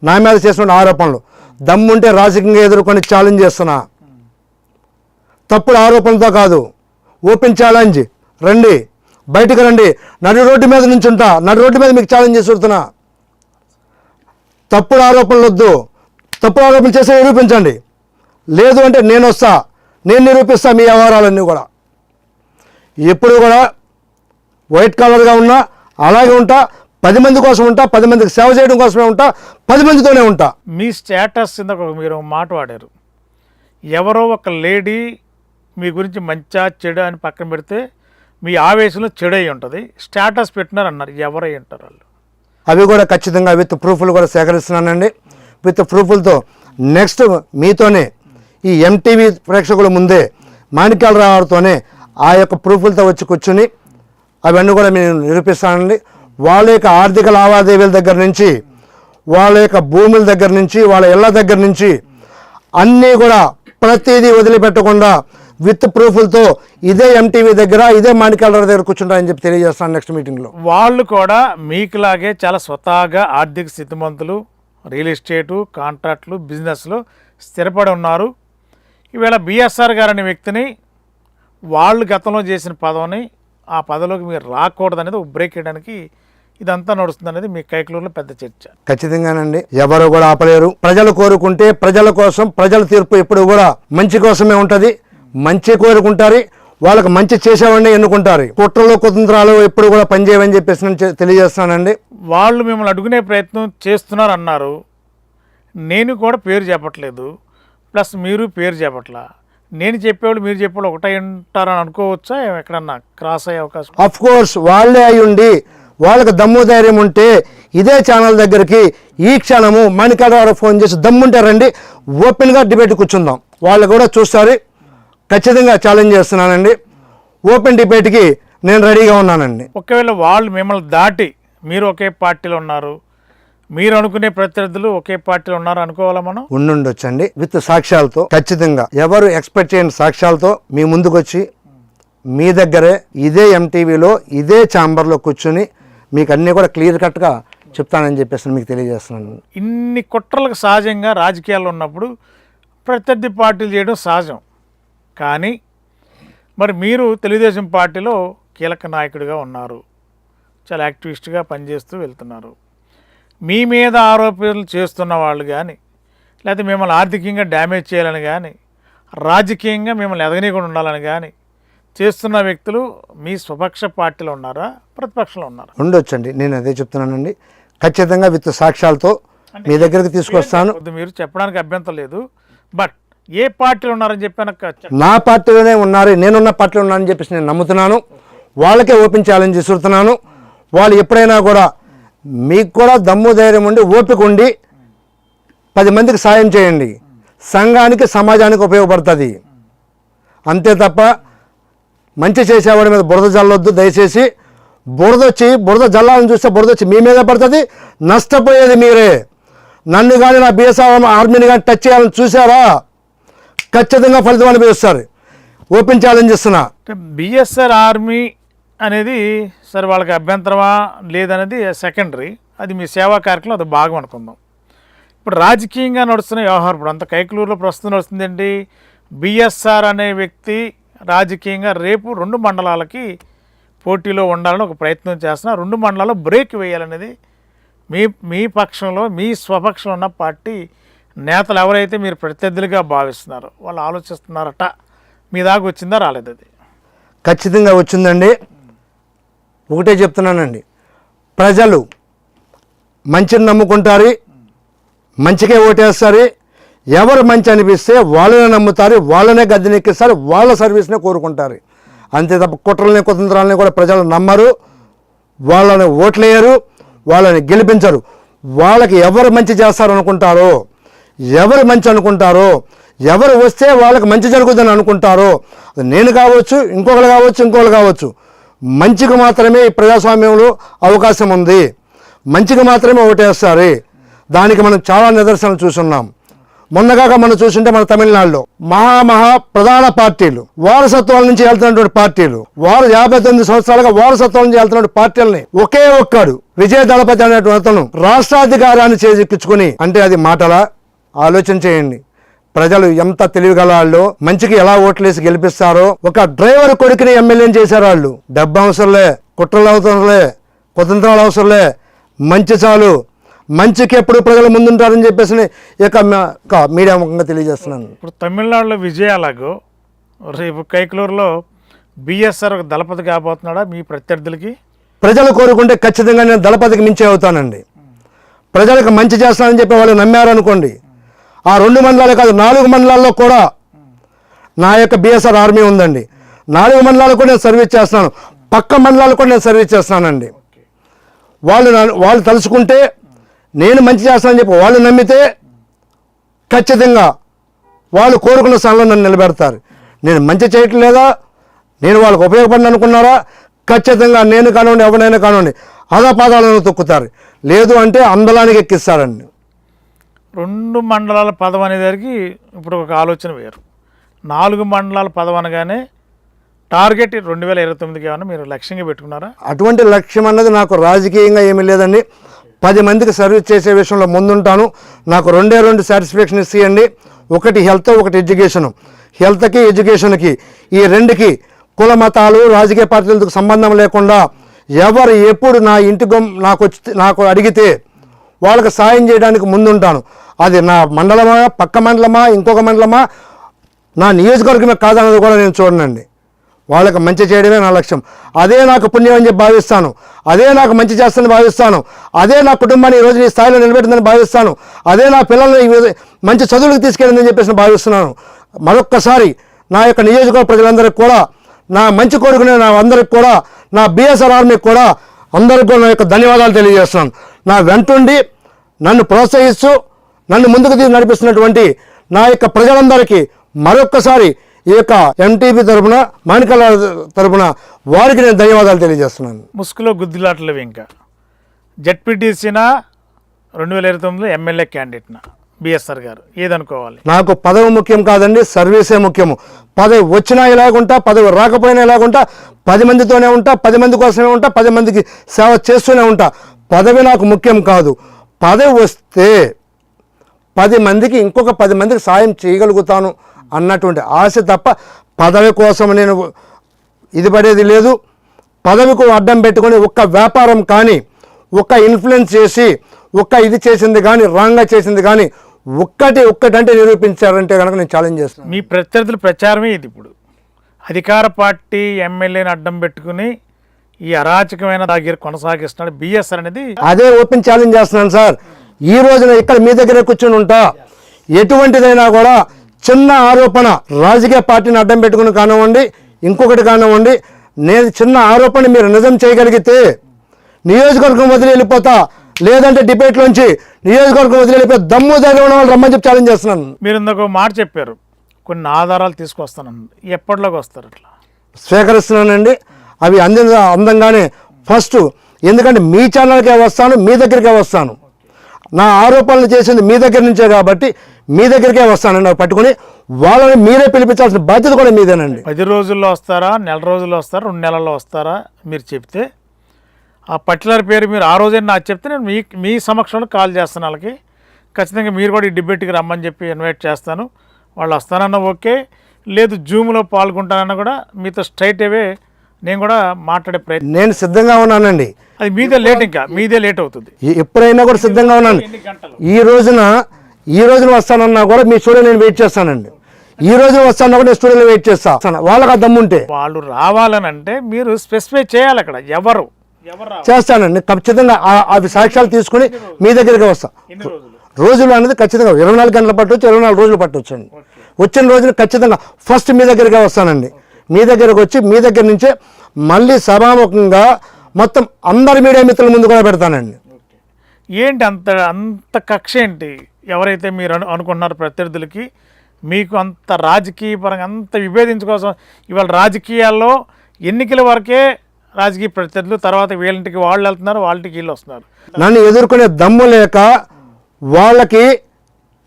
నా మీద చేసిన ఆరోపణలు, దమ్ముంటే రాజకీయంగా ఎదుర్కొని ఛాలెంజ్ చేస్తున్నా. తప్పుడు ఆరోపణలతో కాదు, ఓపెన్ ఛాలెంజ్. రండి, బయటకు రండి, నడి రోడ్డు మీద నుంచి ఉంటా, నడి రోడ్డు మీద మీకు ఛాలెంజ్ చేస్తున్నా. తప్పుడు ఆరోపణలు వద్దు, తప్పుడు ఆరోపణలు చేస్తే నిరూపించండి. లేదు అంటే నేను వస్తా, నేను నిరూపిస్తా మీ వ్యవహారాలన్నీ కూడా. ఎప్పుడు కూడా వైట్ కలర్గా ఉన్నా అలాగే ఉంటా, 10 మంది కోసం ఉంటా, 10 మందికి సేవ చేయడం కోసమే ఉంటా, 10 మందితోనే ఉంటా. మీ స్టేటస్ ఇందాక మీరు మాట వాడారు, ఎవరో ఒక లేడీ మీ గురించి మంచా చెడు అని పక్కన పెడితే మీ ఆవేశంలో చెడు అయి ఉంటుంది, స్టేటస్ పెట్టినారు అన్నారు. ఎవరై ఉంటారు వాళ్ళు? అవి కూడా ఖచ్చితంగా విత్ ప్రూఫ్లు కూడా సేకరిస్తున్నానండి. విత్ ప్రూఫ్లతో నెక్స్ట్ మీతోనే ఈ ఎంటీవీ ప్రేక్షకుల ముందే మాణిక్యాలరావుతోనే ఆ యొక్క ప్రూఫ్లతో వచ్చి కూర్చుని అవన్నీ కూడా నేను నిరూపిస్తానండి. వాళ్ళ యొక్క ఆర్థిక లావాదేవీల దగ్గర నుంచి, వాళ్ళ యొక్క భూముల దగ్గర నుంచి, వాళ్ళ ఇళ్ళ దగ్గర నుంచి అన్నీ కూడా ప్రతిదీ వదిలిపెట్టకుండా విత్ ప్రూఫ్లతో ఇదే ఎంటీవీ దగ్గర, ఇదే మాణిక్యాలరావు దగ్గర కూర్చుంటారని చెప్పి తెలియజేస్తాను నెక్స్ట్ మీటింగ్లో. వాళ్ళు కూడా మీకులాగే చాలా స్వతహాగా ఆర్థిక స్థితిమంతులు, రియల్ ఎస్టేటు, కాంట్రాక్ట్లు, బిజినెస్లో స్థిరపడి ఉన్నారు. ఈవేళ బిఎస్ఆర్ గారు అనే వ్యక్తిని వాళ్ళు గతంలో చేసిన పదవిని ఆ పదవిలోకి మీరు రాకూడదు అనేది బ్రేక్ వేయడానికి ఇదంతా నడుస్తుంది అనేది మీ కైకులూరులో పెద్ద చర్చ. ఖచ్చితంగానండి, ఎవరు కూడా ఆపలేరు. ప్రజలు కోరుకుంటే ప్రజల కోసం, ప్రజల తీర్పు ఎప్పుడు కూడా మంచి కోసమే ఉంటుంది. మంచి కోరుకుంటారు, వాళ్ళకి మంచి చేసేవాడిని ఎన్నుకుంటారు. కుట్రలు కుతంత్రాలు ఎప్పుడు కూడా పనిచేయవని చెప్పేసి నేను తెలియజేస్తున్నానండి. వాళ్ళు మిమ్మల్ని అడుగునే ప్రయత్నం చేస్తున్నారు అన్నారు, నేను కూడా పేరు చెప్పట్లేదు, ప్లస్ మీరు పేరు చెప్పట్లా. నేను చెప్పేవాళ్ళు మీరు చెప్పేవాళ్ళు ఒకటే ఉంటారని అనుకోవచ్చా? ఎక్కడన్నా క్రాస్ అయ్యే అవకాశం? అఫ్ కోర్స్ వాళ్ళే అయి ఉండి వాళ్ళకి దమ్ము ధైర్యం ఉంటే ఇదే ఛానల్ దగ్గరికి ఈ క్షణము మాణిక్యాలరావు ఫోన్ చేసి దమ్ముంటే రండి, ఓపెన్గా డిబేట్ కూర్చుందాం. వాళ్ళు కూడా చూస్తారు. ఖచ్చితంగా ఛాలెంజ్ చేస్తున్నానండి. ఓపెన్ డిబేట్కి నేను రెడీగా ఉన్నానండి. ఒకవేళ వాళ్ళు మిమ్మల్ని దాటి మీరు ఒకే పార్టీలో ఉన్నారు, మీరు అనుకునే ప్రత్యర్థులు ఒకే పార్టీలో ఉన్నారు అనుకోవాలా మనం? ఉండుండొచ్చండి. విత్ సాక్ష్యాలతో, ఖచ్చితంగా ఎవరు ఎక్స్పెక్ట్ చేయని సాక్ష్యాలతో మీ ముందుకు వచ్చి మీ దగ్గరే ఇదే ఎంటీవీలో ఇదే ఛాంబర్లో కూర్చుని మీకు అన్నీ కూడా క్లియర్ కట్గా చెప్తానని చెప్పేసి మీకు తెలియజేస్తున్నాను. ఇన్ని కుట్రలకు సహజంగా రాజకీయాల్లో ఉన్నప్పుడు ప్రత్యర్థి పార్టీలు చేయడం సహజం. కానీ మరి మీరు తెలుగుదేశం పార్టీలో కీలక నాయకుడిగా ఉన్నారు, చాలా యాక్టివిస్ట్గా పనిచేస్తూ వెళ్తున్నారు. మీ మీద ఆరోపణలు చేస్తున్న వాళ్ళు కానీ, లేకపోతే మిమ్మల్ని ఆర్థికంగా డ్యామేజ్ చేయాలని కానీ, రాజకీయంగా మిమ్మల్ని ఎదగనీయకుండా ఉండాలని కానీ చేస్తున్న వ్యక్తులు మీ స్వపక్ష పార్టీలో ఉన్నారా, ప్రతిపక్షంలో ఉన్నారా? ఉండొచ్చండి, నేను అదే చెప్తున్నానండి. ఖచ్చితంగా విత్ సాక్ష్యాలతో మీ దగ్గరికి తీసుకొస్తాను. మీరు చెప్పడానికి అభ్యంతరం లేదు, బట్ ఏ పార్టీలు ఉన్నారని చెప్పాను. నా పార్టీలోనే ఉన్నారు, నేనున్న పార్టీలో ఉన్నానని చెప్పేసి నేను నమ్ముతున్నాను. వాళ్ళకే ఓపెన్ ఛాలెంజ్ ఇస్తున్నాను. వాళ్ళు ఎప్పుడైనా కూడా మీకు కూడా దమ్ము ధైర్యం ఉండి ఓపిక ఉండి 10 మందికి సాయం చేయండి. సంఘానికి సమాజానికి ఉపయోగపడుతుంది. అంతే తప్ప మంచి చేసేవాడి మీద బురద జల్లొద్దు దయచేసి. బురద జల్లాలని చూస్తే బురద వచ్చి మీ మీద పడుతుంది, నష్టపోయేది మీరే. నన్ను కానీ నా బిఎస్ఆర్ ఆర్మీని కానీ టచ్ చేయాలని చూసారా, ఖచ్చితంగా ఫలితం అనుభవిస్తారు. ఓపెన్ ఛాలెంజ్ ఇస్తున్నా. బిఎస్ఆర్ ఆర్మీ అనేది సరే వాళ్ళకి అభ్యంతరమా లేదనేది సెకండరీ, అది మీ సేవా కార్యక్రమం, అది భాగం అనుకుందాం. ఇప్పుడు రాజకీయంగా నడుస్తున్న వ్యవహారం ఇప్పుడు అంత కైకలూరులో ప్రస్తుతం నడుస్తుందండి. బిఎస్ఆర్ అనే వ్యక్తి రాజకీయంగా రేపు 2 మండలాలకి పోటీలో ఉండాలని ఒక ప్రయత్నం చేస్తున్నారు. 2 మండలాల్లో బ్రేక్ వేయాలనేది మీ పక్షంలో, మీ స్వపక్షంలో ఉన్న పార్టీ నేతలు ఎవరైతే మీరు ప్రత్యర్థులుగా భావిస్తున్నారో వాళ్ళు ఆలోచిస్తున్నారట. మీ దాకా వచ్చిందా రాలేదు? అది ఖచ్చితంగా వచ్చిందండి. ఒకటే చెప్తున్నానండి, ప్రజలు మంచిని నమ్ముకుంటారు, మంచికే ఓటేస్తారు. ఎవరు మంచి అనిపిస్తే వాళ్ళనే నమ్ముతారు, వాళ్ళనే గద్దెనెక్కిస్తారు, వాళ్ళ సర్వీస్నే కోరుకుంటారు. అంతే తప్ప కుట్రలని కుతంత్రాలని కూడా ప్రజలు నమ్మరు, వాళ్ళని ఓట్లేయరు, వాళ్ళని గెలిపించరు. వాళ్ళకి ఎవరు మంచి చేస్తారు అనుకుంటారో, ఎవరు మంచి అనుకుంటారో, ఎవరు వస్తే వాళ్ళకి మంచి జరుగుతుందని అనుకుంటారో, నేను కావచ్చు, ఇంకొకరు కావచ్చు, మంచికి మాత్రమే ఈ ప్రజాస్వామ్యంలో అవకాశం ఉంది. మంచికి మాత్రమే ఓటేస్తారు. దానికి మనం చాలా నిదర్శనలు చూస్తున్నాం. మొన్నగాక మనం చూస్తుంటే మన తమిళనాడులో మహా ప్రధాన పార్టీలు, వారసత్వాల నుంచి వెళ్తున్నటువంటి పార్టీలు, వారు 59 సంవత్సరాలుగా వారసత్వాల నుంచి వెళ్తున్న పార్టీలని ఒకే ఒక్కడు విజయ దళపతి అనేటువంటి అతను రాష్ట్రాధికారాన్ని చేజిక్కించుకుని, అంటే అది మాటలా? ఆలోచన చేయండి. ప్రజలు ఎంత తెలివిగల వాళ్ళు, మంచికి ఎలా ఓట్లేసి గెలిపిస్తారో. ఒక డ్రైవర్ కొడుకుని ఎమ్మెల్యేని చేశారు వాళ్ళు. డబ్బు అవసరంలే, కుట్రలు అవసరంలే, కుతంత్రాలు అవసరంలే, మంచి చాలు. మంచికి ఎప్పుడు ప్రజలు ముందుంటారని చెప్పేసి ఇక మీడియా ముఖంగా తెలియజేస్తున్నాను. ఇప్పుడు తమిళనాడులో విజయాలకు రేపు కైకలూరులో బిఎస్ఆర్ ఒక దళపతి కాబోతున్నాడా మీ ప్రత్యర్థులకి? ప్రజలు కోరుకుంటే ఖచ్చితంగా నేను దళపతికి మించే అవుతానండి. ప్రజలకు మంచి చేస్తానని చెప్పి వాళ్ళు నమ్మారనుకోండి, ఆ 2 మండలాలు కాదు 4 మండలాల్లో కూడా నా యొక్క బిఎస్ఆర్ ఆర్మీ ఉందండి. 4 మండలాలకు కూడా నేను సర్వీస్ చేస్తున్నాను, పక్క మండలాలకు కూడా నేను సర్వీస్ చేస్తానండి. వాళ్ళు తలుచుకుంటే నేను మంచి చేస్తానని చెప్పి వాళ్ళు నమ్మితే ఖచ్చితంగా వాళ్ళు కోరుకున్న స్థానంలో నన్ను నిలబెడతారు. నేను మంచి చేయటం లేదా, నేను వాళ్ళకు ఉపయోగపడిన అనుకున్నారా, ఖచ్చితంగా నేను కానివ్వండి, ఎవరైనా కానివ్వండి అధపాదాలను తొక్కుతారు. లేదు అంటే అందలానికి ఎక్కిస్తారండి. 2 మండలాల పదవి అనేదానికి ఇప్పుడు ఒక ఆలోచన వేరు. 4 మండలాల పదవి అనగానే టార్గెట్ 2029కి ఏమన్నా మీరు లక్ష్యంగా పెట్టుకున్నారా? అటువంటి లక్ష్యం అన్నది నాకు రాజకీయంగా ఏమీ లేదండి. 10 మందికి సర్వీస్ చేసే విషయంలో ముందుంటాను. నాకు 2 సాటిస్ఫాక్షన్ ఇస్తాయండి. ఒకటి హెల్త్, ఒకటి ఎడ్యుకేషను. హెల్త్కి ఎడ్యుకేషన్కి ఈ 2కి కుల మతాలు రాజకీయ పార్టీలకు సంబంధం లేకుండా ఎవరు ఎప్పుడు నా ఇంటికి నాకు అడిగితే వాళ్ళకి సాయం చేయడానికి ముందుంటాను. అది నా మండలమా, పక్క మండలమా, ఇంకొక మండలమా, నా నియోజకవర్గమే కాదన్నది కూడా నేను చూడనండి. వాళ్ళకి మంచి చేయడమే నా లక్ష్యం. అదే నాకు పుణ్యం అని చెప్పి భావిస్తాను. అదే నాకు మంచి చేస్తుందని భావిస్తాను. అదే నా కుటుంబాన్ని ఈరోజు ఈ స్థాయిలో నిలబెట్టిందని భావిస్తాను. అదే నా పిల్లల్ని మంచి చదువులకు తీసుకెళ్ళిందని చెప్పేసి భావిస్తున్నాను. మరొక్కసారి నా యొక్క నియోజకవర్గ ప్రజలందరికీ కూడా, నా మంచి కోరుకునే నా అందరికి కూడా, నా బిఎస్ఆర్ ఆర్మీకి కూడా అందరికీ నా యొక్క ధన్యవాదాలు తెలియజేస్తున్నాను. నా వెంటుండి నన్ను ప్రోత్సహిస్తూ నన్ను ముందుకు నడిపిస్తున్నటువంటి నా యొక్క ప్రజలందరికీ మరొక్కసారి ఈ యొక్క ఎంటీపీ తరఫున, మాణికల తరఫున వారికి నేను ధన్యవాదాలు తెలియజేస్తున్నాను. ముసుగులో గుద్దులాటలేవి. ఇంకా జెడ్పీటీసీనా 2029లో ఎమ్మెల్యే క్యాండిడేట్నా బిఎస్ఆర్ గారు ఏదనుకోవాలి? నాకు పదవి ముఖ్యం కాదండి, సర్వీసే ముఖ్యము. పదవి వచ్చినా ఇలాగుంటా, పదవి రాకపోయినా ఇలాగుంటా, 10 మందితోనే ఉంటా, 10 మంది కోసమే ఉంటా, 10 మందికి సేవ చేస్తూనే ఉంటా. పదవి నాకు ముఖ్యం కాదు. పదవి వస్తే 10 మందికి ఇంకొక 10 మందికి సాయం చేయగలుగుతాను అన్నటువంటి ఆశ తప్ప పదవి కోసం నేను ఇది పడేది లేదు. పదవికి అడ్డం పెట్టుకొని ఒక్క వ్యాపారం కానీ, ఒక్క ఇన్ఫ్లుయెన్స్ చేసి, ఒక్క ఇది చేసింది కానీ, రాంగ్గా చేసింది కానీ ఒక్కటంటే నిరూపించారంటే కనుక నేను ఛాలెంజ్ చేస్తాను. మీ ప్రత్యర్థుల ప్రచారమే ఇది. ఇప్పుడు అధికార పార్టీ ఎమ్మెల్యేని అడ్డం పెట్టుకుని ఈ అరాచకమైన దగ్గర కొనసాగిస్తున్నాడు బిఎస్ఆర్ అనేది. అదే ఓపెన్ ఛాలెంజ్ చేస్తున్నాను సార్. ఈ రోజున ఇక్కడ మీ దగ్గరే కూర్చొని ఉంటా, ఎటువంటిదైనా కూడా చిన్న ఆరోపణ రాజకీయ పార్టీని అడ్డం పెట్టుకుని కానివ్వండి, ఇంకొకటి కానివ్వండి, నేను చిన్న ఆరోపణ మీరు నిజం చేయగలిగితే నియోజకవర్గం వదిలి వెళ్ళిపోతా, లేదంటే డిబేట్లోంచి నియోజకవర్గం వదిలి వెళ్ళిపోయి దమ్ము ధైర్యం ఉన్న వాళ్ళు రమ్మని చెప్పి ఛాలెంజ్ చేస్తున్నాను. మీరు ఇందాక ఒక మాట చెప్పారు, కొన్ని ఆధారాలు తీసుకొస్తానండి. ఎప్పటిలోకి వస్తారు అట్లా? స్వీకరిస్తున్నానండి. అవి అందంగానే ఫస్ట్, ఎందుకంటే మీ ఛానల్కే వస్తాను, మీ దగ్గరికే వస్తాను. నా ఆరోపణలు చేసింది మీ దగ్గర నుంచే కాబట్టి మీ దగ్గరికే వస్తానండి. అవి పట్టుకుని వాళ్ళని మీరే పిలిపించాల్సిన బాధ్యత కూడా మీదేనండి. 10 రోజుల్లో వస్తారా, నెల రోజుల్లో వస్తారా, 2 నెలల్లో వస్తారా మీరు చెప్తే, ఆ పర్టికులర్ పేరు మీరు ఆ రోజే నాకు చెప్తే నేను మీ సమక్షంలో కాల్ చేస్తాను వాళ్ళకి. ఖచ్చితంగా మీరు కూడా ఈ డిబేట్కి రమ్మని చెప్పి ఇన్వైట్ చేస్తాను. వాళ్ళు వస్తానన్నా ఓకే, లేదు జూమ్లో పాల్గొంటానన్నా కూడా మీతో స్ట్రైట్ అవే నేను కూడా మాట్లాడే ప్రయత్నం నేను సిద్ధంగా ఉన్నానండి. అది మీదే లేట్, ఇంకా మీదే లేట్ అవుతుంది. ఎప్పుడైనా కూడా సిద్ధంగా ఉన్నాను. ఈ రోజున వస్తానన్నా కూడా మీ స్టూడియో నేను వెయిట్ చేస్తానండి. ఈ రోజు వస్తానన్నా కూడా నేను స్టూడియోలో వెయిట్ చేస్తాను. వాళ్ళకి ఆ దమ్ముంటే వాళ్ళు రావాలనంటే మీరు స్పెసిఫై చేయాలి అక్కడ ఎవరు చేస్తానండి. ఖచ్చితంగా అవి సాక్ష్యాలు తీసుకుని మీ దగ్గరికి వస్తా. రోజులు అనేది ఖచ్చితంగా 24 గంటలు పట్టవచ్చు, 24 రోజులు పట్టవచ్చు అండి. వచ్చిన రోజున ఖచ్చితంగా ఫస్ట్ మీ దగ్గరికి వస్తానండి. మీ దగ్గరకు వచ్చి మీ దగ్గర నుంచే మళ్ళీ సభాముఖంగా మొత్తం అందరి మీడియా మిత్రుల ముందు కూడా పెడతానండి. ఏంటి అంత కక్ష ఏంటి? ఎవరైతే మీరు అనుకుంటున్నారు ప్రత్యర్థులకి, మీకు అంత రాజకీయ పరంగా అంత విభేదించుకోసం, ఇవాళ రాజకీయాల్లో ఎన్నికల వరకే రాజకీయ ప్రత్యర్థులు, తర్వాత వీళ్ళంటికి వాళ్ళు వెళ్తున్నారు, వాళ్ళకి వీళ్ళు వస్తున్నారు. నన్ను ఎదుర్కొనే దమ్ము లేక వాళ్ళకి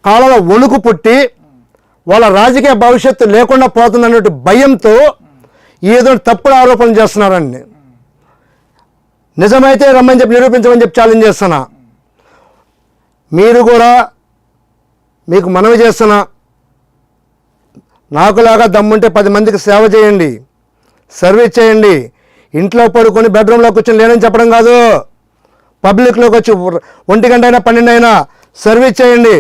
కాళ్ళలో వణుకు పుట్టి వాళ్ళ రాజకీయ భవిష్యత్తు లేకుండా పోతుందన్నట్టు భయంతో ఏదో తప్పుడు ఆరోపణలు చేస్తున్నారండి. నిజమైతే రమ్మని చెప్పి నిరూపించమని చెప్పి ఛాలెంజ్ చేస్తున్నా. మీరు కూడా మీకు మనవి చేస్తున్నా, నాకులాగా దమ్ముంటే 10 మందికి సేవ చేయండి, సర్వీస్ చేయండి. ఇంట్లో పడుకొని బెడ్రూమ్లో కూర్చొని లేనని చెప్పడం కాదు, పబ్లిక్లోకి వచ్చి 1 గంట అయినా 12 అయినా సర్వీస్ చేయండి.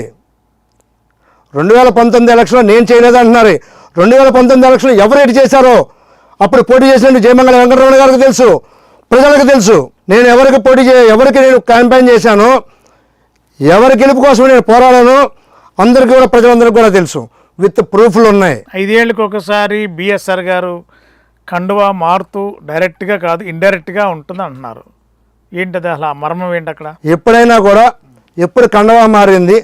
2019 ఎలక్షన్లో నేను చేయలేదంటున్నారు. 2019 ఎలక్షన్లో ఎవరు ఎటు చేశారో అప్పుడు పోటీ చేసినట్టు జయమంగళ వెంకటరమణ గారికి తెలుసు, ప్రజలకు తెలుసు. నేను ఎవరికి నేను క్యాంపెయిన్ చేశాను, ఎవరి గెలుపు కోసం నేను పోరాడాను అందరికీ కూడా, ప్రజలందరికీ కూడా తెలుసు. విత్ ప్రూఫ్లు ఉన్నాయి. 5 ఏళ్ళకి ఒకసారి బిఎస్ఆర్ గారు కండువా మారుతూ డైరెక్ట్గా కాదు ఇండైరెక్ట్గా ఉంటుంది అంటున్నారు. ఏంటది అసలు ఆ మర్మం ఏంటి అక్కడ? ఎప్పుడైనా కూడా ఎప్పుడు కండువా మారింది,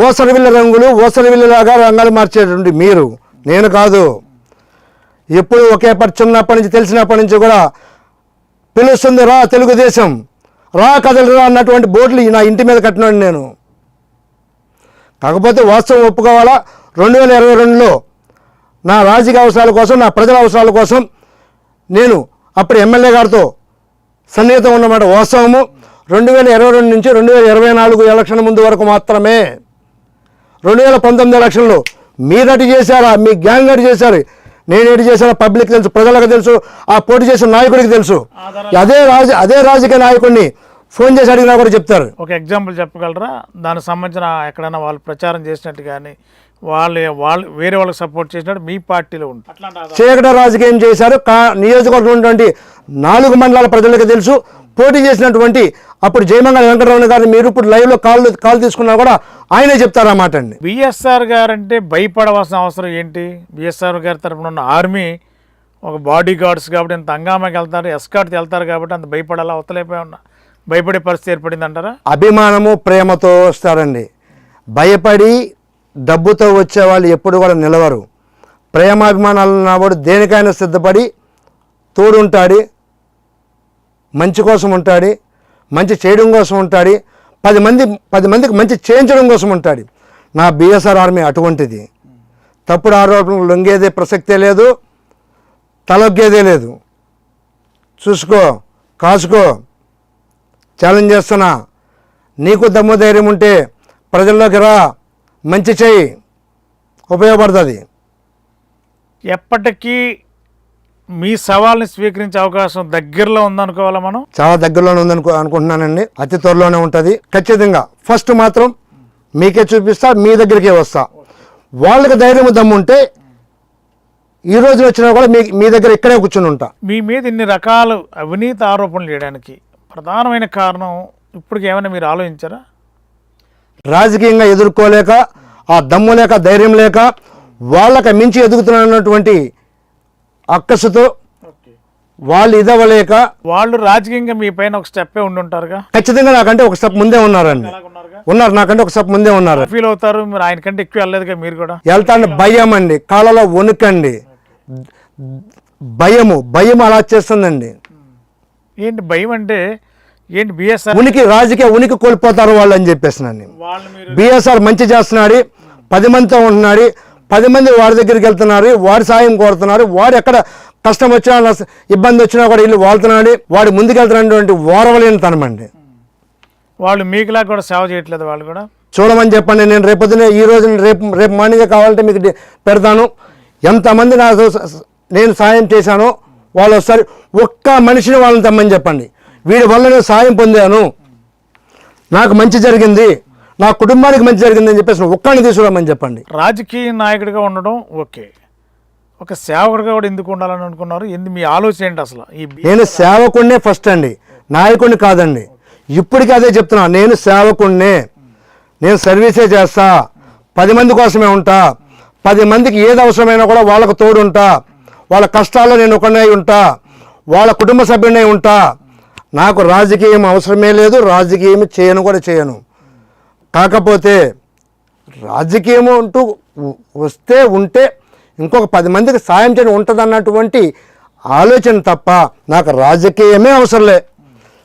ఓసరవిల్లి రంగులు ఓసరవిల్లిలాగా రంగాలు మార్చేటువంటి మీరు, నేను కాదు. ఎప్పుడు ఒకే చిన్నప్పటి నుంచి తెలిసినప్పటి నుంచి కూడా పిలుస్తుంది రా తెలుగుదేశం, రా కదలరా అన్నటువంటి బోర్డులు నా ఇంటి మీద కట్టినాడు నేను. కాకపోతే వాస్తవం ఒప్పుకోవాలా, 2022లో నా రాజకీయ అవసరాల కోసం, నా ప్రజల అవసరాల కోసం నేను అప్పుడు ఎమ్మెల్యే గారితో సన్నిహితం ఉన్నమాట వాస్తవము. 2022 నుంచి 2024 ఎలక్షన్ ముందు వరకు మాత్రమే. 2019 ఎలక్షన్లో మీరు అటు చేశారా, మీ గ్యాంగ్ అటు చేశారు, నేను ఎటు చేశాను పబ్లిక్ తెలుసు, ప్రజలకు తెలుసు, ఆ పోటీ చేసిన నాయకుడికి తెలుసు. అదే రాజకీయ నాయకుడిని ఫోన్ చేసి అడిగినా కూడా చెప్తారు. ఒక ఎగ్జాంపుల్ చెప్పగలరా? దానికి సంబంధించిన ఎక్కడైనా వాళ్ళు ప్రచారం చేసినట్టు కానీ వాళ్ళు వేరే వాళ్ళకి సపోర్ట్ చేసినట్టు మీ పార్టీలో ఉంటుంది చీకటి రాజకీయం చేశారు. నియోజకవర్గం ఉన్నటువంటి 4 మండలాల ప్రజలకు తెలుసు. పోటీ చేసినటువంటి అప్పుడు జయమంగళ వెంకటరమణ గారిని మీరు ఇప్పుడు లైవ్లో కాల్ తీసుకున్నా కూడా ఆయనే చెప్తారు అన్నమాట అండి. బిఎస్ఆర్ గారు అంటే భయపడవలసిన అవసరం ఏంటి? బిఎస్ఆర్ గారి తరఫున ఉన్న ఆర్మీ ఒక బాడీ గార్డ్స్ కాబట్టి అంత హంగామాకి వెళ్తారు, ఎస్కార్ట్ వెళ్తారు కాబట్టి అంత భయపడాలా? అవతలైపోయి ఉన్నా భయపడే పరిస్థితి ఏర్పడింది అంటారా? అభిమానము ప్రేమతో వస్తారండి. భయపడి డబ్బుతో వచ్చే వాళ్ళు ఎప్పుడు కూడా నిలవరు. ప్రేమాభిమానాలు ఉన్నవాడు దేనికైనా సిద్ధపడి తోడుంటాడు, మంచి కోసం ఉంటాడు, మంచి చేయడం కోసం ఉంటాడు, 10 మందికి మంచి చేయించడం కోసం ఉంటాడు. నా బిఎస్ఆర్ ఆర్మీ అటువంటిది. తప్పుడు ఆరోపణలు లొంగేదే ప్రసక్తే లేదు, తలొగ్గేదే లేదు. చూసుకో, కాసుకో, ఛాలెంజ్ చేస్తున్నా. నీకు దమ్ము ధైర్యం ఉంటే ప్రజల్లోకి రా, మంచి చేయి, ఉపయోగపడుతుంది. ఎప్పటికీ మీ సవాల్ని స్వీకరించే అవకాశం దగ్గరలో ఉందనుకోవాలా? మనం చాలా దగ్గరలోనే అనుకుంటున్నానండి. అతి త్వరలోనే ఉంటుంది ఖచ్చితంగా. ఫస్ట్ మాత్రం మీకే చూపిస్తా, మీ దగ్గరికే వస్తా. వాళ్ళకి ధైర్యం దమ్ముంటే ఈ రోజు వచ్చినా కూడా మీ దగ్గర ఇక్కడే కూర్చుని ఉంటా. మీ మీద ఇన్ని రకాల అవినీతి ఆరోపణలు చేయడానికి ప్రధానమైన కారణం ఇప్పటికి ఏమైనా మీరు ఆలోచించారా? రాజకీయంగా ఎదుర్కోలేక, ఆ దమ్ము లేక, ధైర్యం లేక వాళ్ళకి మించి ఎదుగుతున్నటువంటి అక్కసుతో వాళ్ళు ఇదవ్వలేక వాళ్ళు రాజకీయంగా మీ పైన ఒక స్టెప్పే ఉండుంటారుగా, ఖచ్చితంగా నాకంటే ఒక స్టెప్ ముందే ఉన్నారండి. ఉన్నారు, నాకంటే ఒక స్టెప్ ముందే ఉన్నారు. ఫీల్ అవుతారు మీరు, ఆయన కంటే ఎక్కువ వెళ్ళలేదుగా మీరు కూడా. వెళ్తాను భయం అండి, కాళ్ళలో వణుకండి, భయం అలా చేస్తుందండి. ఏంటి భయం అంటే ఏంటి? బిఎస్ఆర్ రాజకీయ ఉనికి కోల్పోతారు వాళ్ళు అని చెప్పేసినాను. బిఎస్ఆర్ మంచి చేస్తున్నాడు, 10 మందితో ఉంటున్నాడు, 10 మంది వాడి దగ్గరికి వెళ్తున్నారు, వాడి సాయం కోరుతున్నారు, వాడు ఎక్కడ కష్టం వచ్చినా ఇబ్బంది వచ్చినా కూడా ఇల్లు వాళ్తున్నాడు, వాడు ముందుకెళ్తున్నటువంటి ఓరవలేని తనమండి. వాళ్ళు మీకులా కూడా సేవ చేయట్లేదు, వాళ్ళు కూడా చూడమని చెప్పండి. నేను రేపొద్దునే ఈ రోజు రేపు మార్నింగ్ కావాలంటే మీకు పెడతాను. ఎంతమంది నాకు నేను సాయం చేశానో వాళ్ళు ఒకసారి ఒక్క మనిషిని వాళ్ళని తెమ్మని చెప్పండి. వీడి వల్ల నేను సాయం పొందాను, నాకు మంచి జరిగింది, నా కుటుంబానికి మంచి జరిగింది అని చెప్పేసి ఒక్కడిని తీసుకురామని చెప్పండి. రాజకీయ నాయకుడిగా ఉండడం ఓకే, ఒక సేవకుడిగా కూడా ఎందుకు ఉండాలని అనుకున్నారు? మీ ఆలోచన ఏంటి అసలు? నేను సేవకుడినే ఫస్ట్ అండి, నాయకుడిని కాదండి. ఇప్పటికీ అదే చెప్తున్నా, నేను సేవకుడినే, నేను సర్వీసే చేస్తా, 10 మంది కోసమే ఉంటా, 10 మందికి ఏది అవసరమైనా కూడా వాళ్ళకు తోడు ఉంటా, వాళ్ళ కష్టాల్లో నేను ఒకనే ఉంటా, వాళ్ళ కుటుంబ సభ్యుడినే ఉంటా. నాకు రాజకీయం అవసరమే లేదు, రాజకీయం చేయను కూడా చేయను. కాకపోతే రాజకీయం అంటూ ఉంటే ఇంకొక 10 మందికి సాయం చేయడం ఉంటుంది అన్నటువంటి ఆలోచన తప్ప నాకు రాజకీయమే అవసరంలే,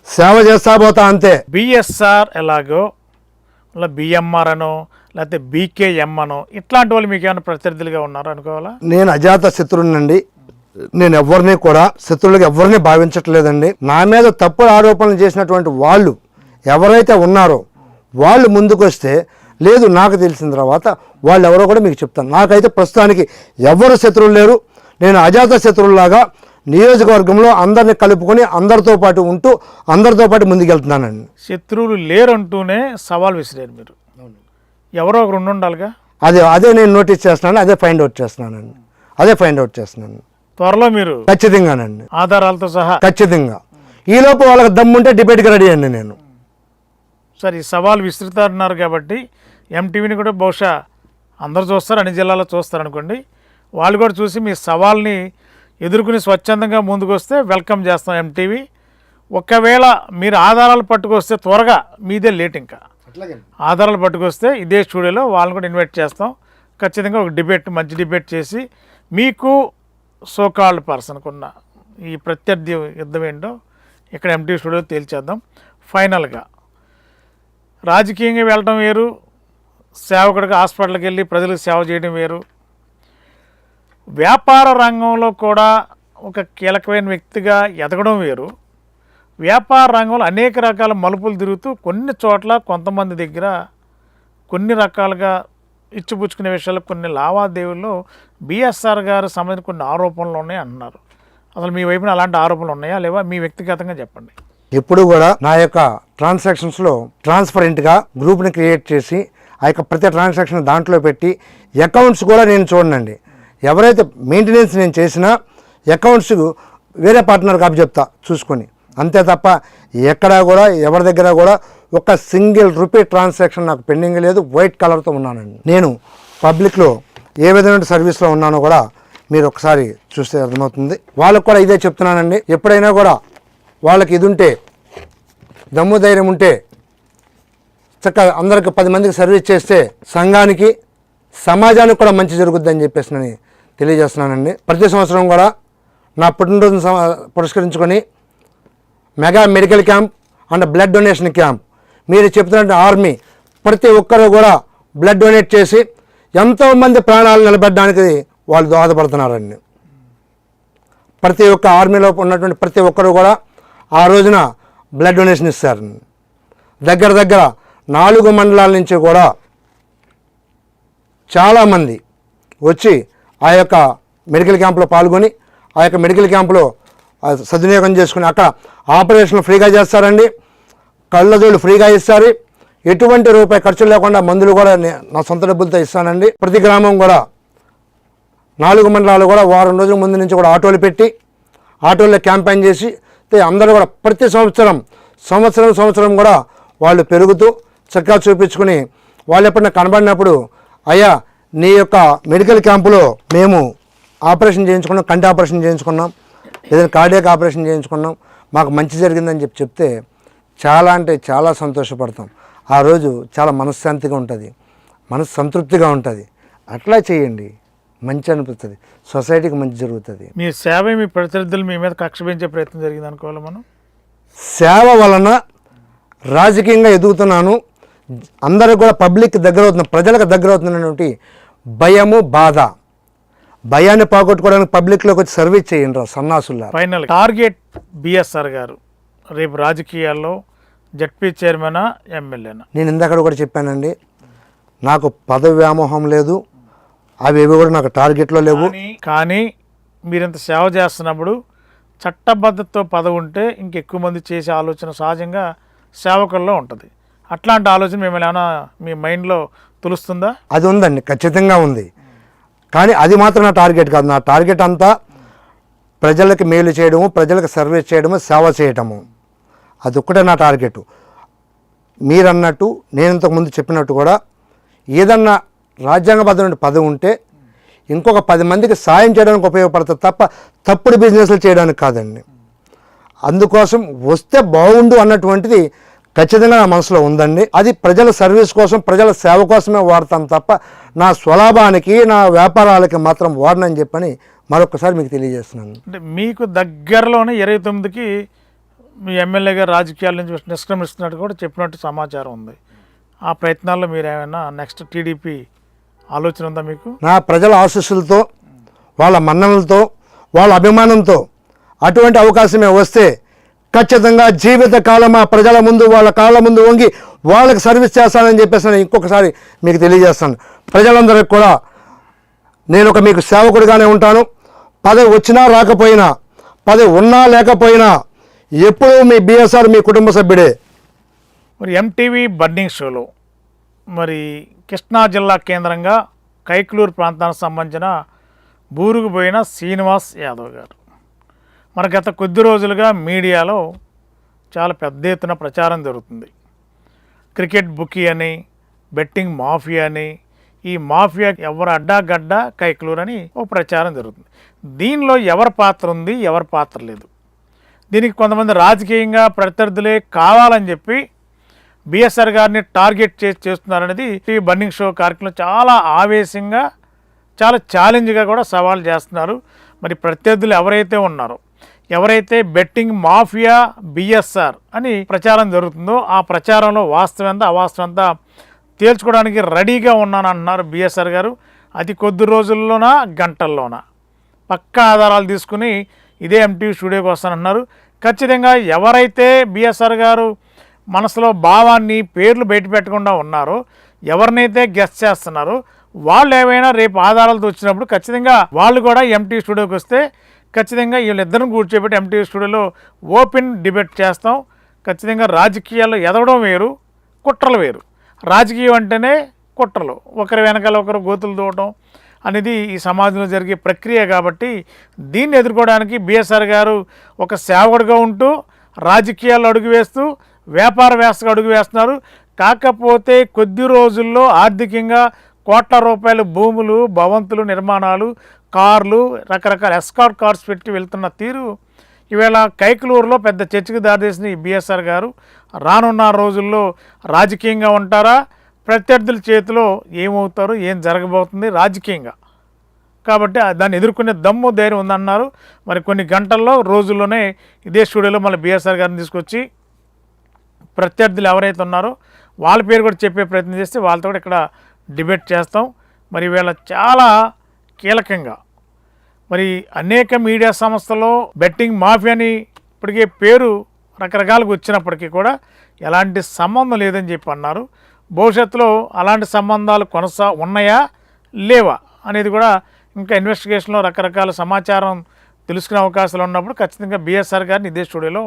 సేవ చేస్తా పోతా అంతే. బిఎస్ఆర్ ఎలాగో బిఎంఆర్ అనో లేకపోతే బీకేఎం అనో ఇట్లాంటి వాళ్ళు మీకు ఏమైనా ప్రత్యర్థులుగా ఉన్నారు అనుకోవాలా? నేను అజాత శత్రువునండి, నేను ఎవరిని కూడా శత్రువులుగా ఎవరిని భావించట్లేదండి. నా మీద తప్పుడు ఆరోపణలు చేసినటువంటి వాళ్ళు ఎవరైతే ఉన్నారో వాళ్ళు ముందుకు వస్తే, లేదు నాకు తెలిసిన తర్వాత వాళ్ళు ఎవరో కూడా మీకు చెప్తాను. నాకైతే ప్రస్తుతానికి ఎవరు శత్రువులు లేరు. నేను అజాత శత్రువులాగా నియోజకవర్గంలో అందరిని కలుపుకొని అందరితో పాటు ఉంటూ అందరితో పాటు ముందుకెళ్తున్నానండి. శత్రువులు లేరంటూనే సవాల్ విసిరారు మీరు, ఎవరో ఒకరు ఉండాలిగా. అదే నేను నోటీస్ చేస్తున్నాను, అదే ఫైండ్ అవుట్ చేస్తున్నాను. త్వరలో మీరు ఖచ్చితంగానండి, ఆధారాలతో సహా ఖచ్చితంగా. ఈలోపు వాళ్ళకి దమ్ముంటే డిబేట్కి రెడీ అండి నేను. సరే, ఈ సవాల్ విస్తృతున్నారు కాబట్టి ఎంటీవీని కూడా బహుశా అందరు చూస్తారు, అన్ని జిల్లాలో చూస్తారు అనుకోండి. వాళ్ళు కూడా చూసి మీ సవాల్ని ఎదుర్కొని స్వచ్ఛందంగా ముందుకు వస్తే వెల్కమ్ చేస్తాం ఎంటీవీ. ఒకవేళ మీరు ఆధారాలు పట్టుకొస్తే త్వరగా, మీదే లేట్, ఇంకా ఆధారాలు పట్టుకొస్తే ఇదే స్టూడియోలో వాళ్ళని కూడా ఇన్వైట్ చేస్తాం. ఖచ్చితంగా ఒక డిబేట్, మంచి డిబేట్ చేసి మీకు సోకాల్డ్ పర్సన్కు ఉన్న ఈ ప్రత్యర్థి యుద్ధం ఏంటో ఇక్కడ ఎంటీవీ స్టూడియో తేల్చేద్దాం. ఫైనల్గా రాజకీయంగా వెళ్ళడం వేరు, సేవకుడికి హాస్పిటల్కి వెళ్ళి ప్రజలకు సేవ చేయడం వేరు. వ్యాపార రంగంలో కూడా ఒక కీలకమైన వ్యక్తిగా ఎదగడం వేరు. వ్యాపార రంగంలో అనేక రకాల మలుపులు తిరుగుతూ కొన్ని చోట్ల కొంతమంది దగ్గర కొన్ని రకాలుగా ఇచ్చిపుచ్చుకునే విషయాలు, కొన్ని లావాదేవీల్లో బిఎస్ఆర్ గారు సంబంధించిన కొన్ని ఆరోపణలు ఉన్నాయి అంటున్నారు. అసలు మీ వైపున అలాంటి ఆరోపణలు ఉన్నాయా లేవా? మీ వ్యక్తిగతంగా చెప్పండి. ఎప్పుడు కూడా నా యొక్క ట్రాన్సాక్షన్స్లో ట్రాన్స్పరెంట్గా గ్రూప్ని క్రియేట్ చేసి ఆ యొక్క ప్రతి ట్రాన్సాక్షన్ దాంట్లో పెట్టి అకౌంట్స్ కూడా నేను చూడనండి. ఎవరైతే మెయింటెనెన్స్ నేను చేసినా అకౌంట్స్ వేరే పార్ట్నర్కి అప్పచెప్తా చూసుకొని, అంతే తప్ప ఎక్కడా కూడా ఎవరి దగ్గర కూడా ఒక సింగిల్ రూపీ ట్రాన్సాక్షన్ నాకు పెండింగ్ లేదు. వైట్ కలర్తో ఉన్నానండి. నేను పబ్లిక్లో ఏ విధమైన సర్వీస్లో ఉన్నానో కూడా మీరు ఒకసారి చూస్తే అర్థమవుతుంది. వాళ్ళకు కూడా ఇదే చెప్తున్నానండి. ఎప్పుడైనా కూడా వాళ్ళకి ఇది ఉంటే, దమ్ము ధైర్యం ఉంటే చక్కగా అందరికి 10 మందికి సర్వీస్ చేస్తే సంఘానికి, సమాజానికి కూడా మంచి జరుగుద్దని చెప్పేసి నేను తెలియజేస్తున్నానండి. ప్రతి సంవత్సరం కూడా నా పుట్టినరోజును పురస్కరించుకొని mega medical camp and blood donation camp, మీరు చెప్తున్నట్టు ఆర్మీ ప్రతి ఒక్కరు కూడా బ్లడ్ డొనేట్ చేసి ఎంతోమంది ప్రాణాలు నిలబెట్టడానికి వాళ్ళు దోహదపడుతున్నారండి. ప్రతి ఒక్క ఆర్మీలో ఉన్నటువంటి ప్రతి ఒక్కరు కూడా ఆ రోజున బ్లడ్ డొనేషన్ ఇస్తారు. దగ్గర 4 మండలాల నుంచి కూడా చాలామంది వచ్చి ఆ యొక్క మెడికల్ క్యాంపులో పాల్గొని ఆ యొక్క మెడికల్ క్యాంపులో సద్వినియోగం చేసుకుని అక్కడ ఆపరేషన్లు ఫ్రీగా చేస్తారండి. కళ్ళజోళ్ళు ఫ్రీగా ఇస్తారు. ఎటువంటి రూపాయి ఖర్చు లేకుండా మందులు కూడా నా సొంత డబ్బులతో ఇస్తానండి. ప్రతి గ్రామం కూడా 4 మండలాలు కూడా వారం రోజుల ముందు నుంచి కూడా ఆటోలు పెట్టి ఆటోల్లో క్యాంపెయిన్ చేసి అందరూ కూడా ప్రతి సంవత్సరం కూడా వాళ్ళు పెరుగుతూ చక్కగా చూపించుకుని వాళ్ళు ఎప్పుడైనా కనబడినప్పుడు, అయ్యా నీ యొక్క మెడికల్ క్యాంపులో మేము ఆపరేషన్ చేయించుకున్నాం, కంటి ఆపరేషన్ చేయించుకున్నాం, ఏదైనా కార్డియాక్ ఆపరేషన్ చేయించుకున్నాం, మాకు మంచి జరిగిందని చెప్తే చాలా అంటే చాలా సంతోషపడతాం. ఆ రోజు చాలా మనశ్శాంతిగా ఉంటుంది, మనసు సంతృప్తిగా ఉంటుంది. అట్లా చేయండి, మంచి అనిపిస్తుంది, సొసైటీకి మంచి జరుగుతుంది. మీ సేవ మీ ప్రత్యర్థులు మీ మీద కక్ష పెంచే ప్రయత్నం జరిగింది అనుకోవాలి మనం. సేవ వలన రాజకీయంగా ఎదుగుతున్నాను, అందరికి కూడా పబ్లిక్ దగ్గర అవుతున్నా, ప్రజలకు దగ్గర అవుతున్నటువంటి భయము, బాధ, భయాన్ని పోగొట్టుకోవడానికి పబ్లిక్లోకి వచ్చి సర్వీస్ చేయండి రా సన్నాసుల్లా. ఫైనల్ టార్గెట్ బిఎస్ఆర్ గారు రేపు రాజకీయాల్లో జడ్పీ చైర్మనా ఎమ్మెల్యేనా? నేను ఇందాక కూడా చెప్పానండి, నాకు పదవి వ్యామోహం లేదు, అవి ఏవి కూడా నాకు టార్గెట్లో లేవు. కానీ మీరింత సేవ చేస్తున్నప్పుడు చట్టబద్ధతతో పదవి ఉంటే ఇంకెక్కువ మంది చేసే ఆలోచన సహజంగా సేవకుల్లో ఉంటుంది. అట్లాంటి ఆలోచన మిమ్మల్ని ఏమైనా మీ మైండ్లో తెలుస్తుందా? అది ఉందండి, ఖచ్చితంగా ఉంది. కానీ అది మాత్రం నా టార్గెట్ కాదు. నా టార్గెట్ అంతా ప్రజలకు మేలు చేయడము, ప్రజలకు సర్వీస్ చేయడము, సేవ చేయటము, అది ఒక్కటే నా టార్గెట్. మీరన్నట్టు నేను ఇంతకుముందు చెప్పినట్టు కూడా ఏదన్నా రాజ్యాంగబద్ధమైన పదవి ఉంటే ఇంకొక 10 మందికి సాయం చేయడానికి ఉపయోగపడుతుంది తప్ప తప్పుడు బిజినెస్లు చేయడానికి కాదండి. అందుకోసం వస్తే బాగుండు అన్నటువంటిది ఖచ్చితంగా నా మనసులో ఉందండి. అది ప్రజల సర్వీస్ కోసం, ప్రజల సేవ కోసమే వాడతాను తప్ప నా స్వలాభానికి, నా వ్యాపారాలకి మాత్రం వాడనని చెప్పని మరొకసారి మీకు తెలియజేస్తున్నాను. అంటే మీకు దగ్గరలోనే 29కి మీ ఎమ్మెల్యే గారు రాజకీయాల నుంచి నిష్క్రమిస్తున్నట్టు కూడా చెప్పినట్టు సమాచారం ఉంది. ఆ ప్రయత్నాల్లో మీరు ఏమైనా నెక్స్ట్ టీడీపీ ఆలోచన ఉందా మీకు? నా ప్రజల ఆశీస్సులతో, వాళ్ళ మన్ననలతో, వాళ్ళ అభిమానంతో అటువంటి అవకాశమే వస్తే ఖచ్చితంగా జీవిత కాలం ఆ ప్రజల ముందు, వాళ్ళ కాళ్ళ ముందు వంగి వాళ్ళకి సర్వీస్ చేస్తానని చెప్పేసి నేను ఇంకొకసారి మీకు తెలియజేస్తాను. ప్రజలందరికీ కూడా నేను ఒక మీకు సేవకుడిగానే ఉంటాను. పదవి వచ్చినా రాకపోయినా, పదవి ఉన్నా లేకపోయినా ఎప్పుడూ మీ బిఎస్ఆర్ మీ కుటుంబ సభ్యుడే. మరి ఎంటీవీ బర్నింగ్ షోలో మరి కృష్ణా జిల్లా కేంద్రంగా కైక్లూరు ప్రాంతానికి సంబంధించిన బూరుగుపోయిన శ్రీనివాస్ యాదవ్ గారు మరి గత కొద్ది రోజులుగా మీడియాలో చాలా పెద్ద ఎత్తున ప్రచారం జరుగుతుంది. క్రికెట్ బుకీ అని, బెట్టింగ్ మాఫియా అని, ఈ మాఫియా ఎవరు అడ్డాగడ్డ కైక్లూరు అని ఒక ప్రచారం జరుగుతుంది. దీనిలో ఎవరి పాత్ర ఉంది, ఎవరి పాత్ర లేదు. దీనికి కొంతమంది రాజకీయంగా ప్రత్యర్థులే కావాలని చెప్పి బిఎస్ఆర్ గారిని టార్గెట్ చేస్తున్నారనేది ఈ బర్నింగ్ షో కార్యక్రమం చాలా ఆవేశంగా, చాలా ఛాలెంజ్గా కూడా సవాల్ చేస్తున్నారు. మరి ప్రత్యర్థులు ఎవరైతే ఉన్నారో, ఎవరైతే బెట్టింగ్ మాఫియా బిఎస్ఆర్ అని ప్రచారం జరుగుతుందో ఆ ప్రచారంలో వాస్తవం ఎంత అవాస్తవం ఎంత తేల్చుకోవడానికి రెడీగా ఉన్నానంటున్నారు బిఎస్ఆర్ గారు. అతి కొద్ది రోజుల్లోనా, గంటల్లోనా పక్కా ఆధారాలు తీసుకుని ఇదే ఎంటీవీ స్టూడియోకి వస్తానంటున్నారు. ఖచ్చితంగా ఎవరైతే బిఎస్ఆర్ గారు మనసులో భావాన్ని, పేర్లు బయట పెట్టకుండా ఉన్నారో, ఎవరినైతే గెస్ట్ చేస్తున్నారో వాళ్ళు ఏమైనా రేపు ఆధారాలతో వచ్చినప్పుడు ఖచ్చితంగా వాళ్ళు కూడా ఎంటీవీ స్టూడియోకి వస్తే ఖచ్చితంగా వీళ్ళిద్దరిని కూర్చోబెట్టి ఎంటీవీ స్టూడియోలో ఓపెన్ డిబేట్ చేస్తాం. ఖచ్చితంగా రాజకీయాల్లో ఎదగడం వేరు, కుట్రలు వేరు. రాజకీయం అంటేనే కుట్రలు, ఒకరి వెనకాల ఒకరు గోతులు దూవటం అనేది ఈ సమాజంలో జరిగే ప్రక్రియ. కాబట్టి దీన్ని ఎదుర్కోవడానికి బిఎస్ఆర్ గారు ఒక సేవకుడిగా ఉంటూ రాజకీయాల్లో అడుగు వేస్తూ వ్యాపార వ్యవస్థగా అడుగు వేస్తున్నారు. కాకపోతే కొద్ది రోజుల్లో ఆర్థికంగా కోట్ల రూపాయల భూములు, భవంతులు, నిర్మాణాలు, కార్లు, రకరకాల ఎస్కార్ట్ కార్స్ పెట్టి వెళ్తున్న తీరు ఈవేళ కైక్లూరులో పెద్ద చర్చకు దారితీసిన ఈ బిఎస్ఆర్ గారు రానున్న రోజుల్లో రాజకీయంగా ఉంటారా, ప్రత్యర్థుల చేతిలో ఏమవుతారు, ఏం జరగబోతుంది రాజకీయంగా. కాబట్టి దాన్ని ఎదుర్కొనే దమ్ము, ధైర్యం ఉందన్నారు. మరి కొన్ని గంటల్లో, రోజుల్లోనే ఇదే స్టూడియోలో మళ్ళీ బిఎస్ఆర్ గారిని తీసుకొచ్చి ప్రత్యర్థులు ఎవరైతే ఉన్నారో వాళ్ళ పేరు కూడా చెప్పే ప్రయత్నం చేస్తే వాళ్ళతో కూడా ఇక్కడ డిబేట్ చేస్తాం. మరి వీళ్ళ చాలా కీలకంగా మరి అనేక మీడియా సంస్థల్లో బెట్టింగ్ మాఫియాని ఇప్పటికే పేరు రకరకాలుగా వచ్చినప్పటికీ కూడా ఎలాంటి సంబంధం లేదని చెప్పి అన్నారు. భవిష్యత్తులో అలాంటి సంబంధాలు ఉన్నాయా లేవా అనేది కూడా ఇంకా ఇన్వెస్టిగేషన్లో రకరకాల సమాచారం తెలుసుకునే అవకాశాలు ఉన్నప్పుడు ఖచ్చితంగా బిఎస్ఆర్ గారిని ఇదే స్టూడియోలో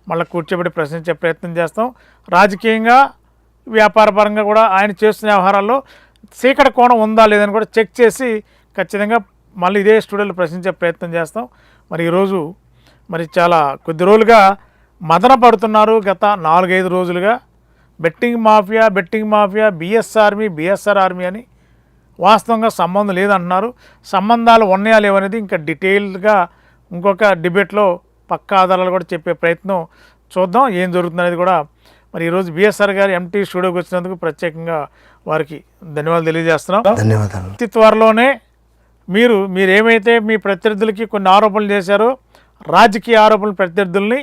మళ్ళీ కూర్చోబెట్టి ప్రశ్నించే ప్రయత్నం చేస్తాం. రాజకీయంగా, వ్యాపారపరంగా కూడా ఆయన చేస్తున్న వ్యవహారాల్లో చీకటి కోణం ఉందా లేదని కూడా చెక్ చేసి ఖచ్చితంగా మళ్ళీ ఇదే స్టూడియోలో ప్రశ్నించే ప్రయత్నం చేస్తాం. మరి ఈరోజు మరి చాలా కొద్ది రోజులుగా మదన పడుతున్నారు. గత 4-5 రోజులుగా బెట్టింగ్ మాఫియా, బిఎస్ఆర్ ఆర్మీ అని వాస్తవంగా సంబంధం లేదంటున్నారు. సంబంధాలు ఉన్నాయా లేవనేది ఇంకా డీటెయిల్డ్గా ఇంకొక డిబేట్లో పక్కా ఆధారాలు కూడా చెప్పే ప్రయత్నం చూద్దాం ఏం జరుగుతుందనేది కూడా. మరి ఈరోజు బిఎస్ఆర్ గారు ఎంటీ స్టూడియోకి వచ్చినందుకు ప్రత్యేకంగా వారికి ధన్యవాదాలు తెలియజేస్తున్నాం. ధన్యవాదాలు. అతి త్వరలోనే మీరు ఏమైతే మీ ప్రత్యర్థులకి కొన్ని ఆరోపణలు చేశారో, రాజకీయ ఆరోపణలు ప్రత్యర్థుల్ని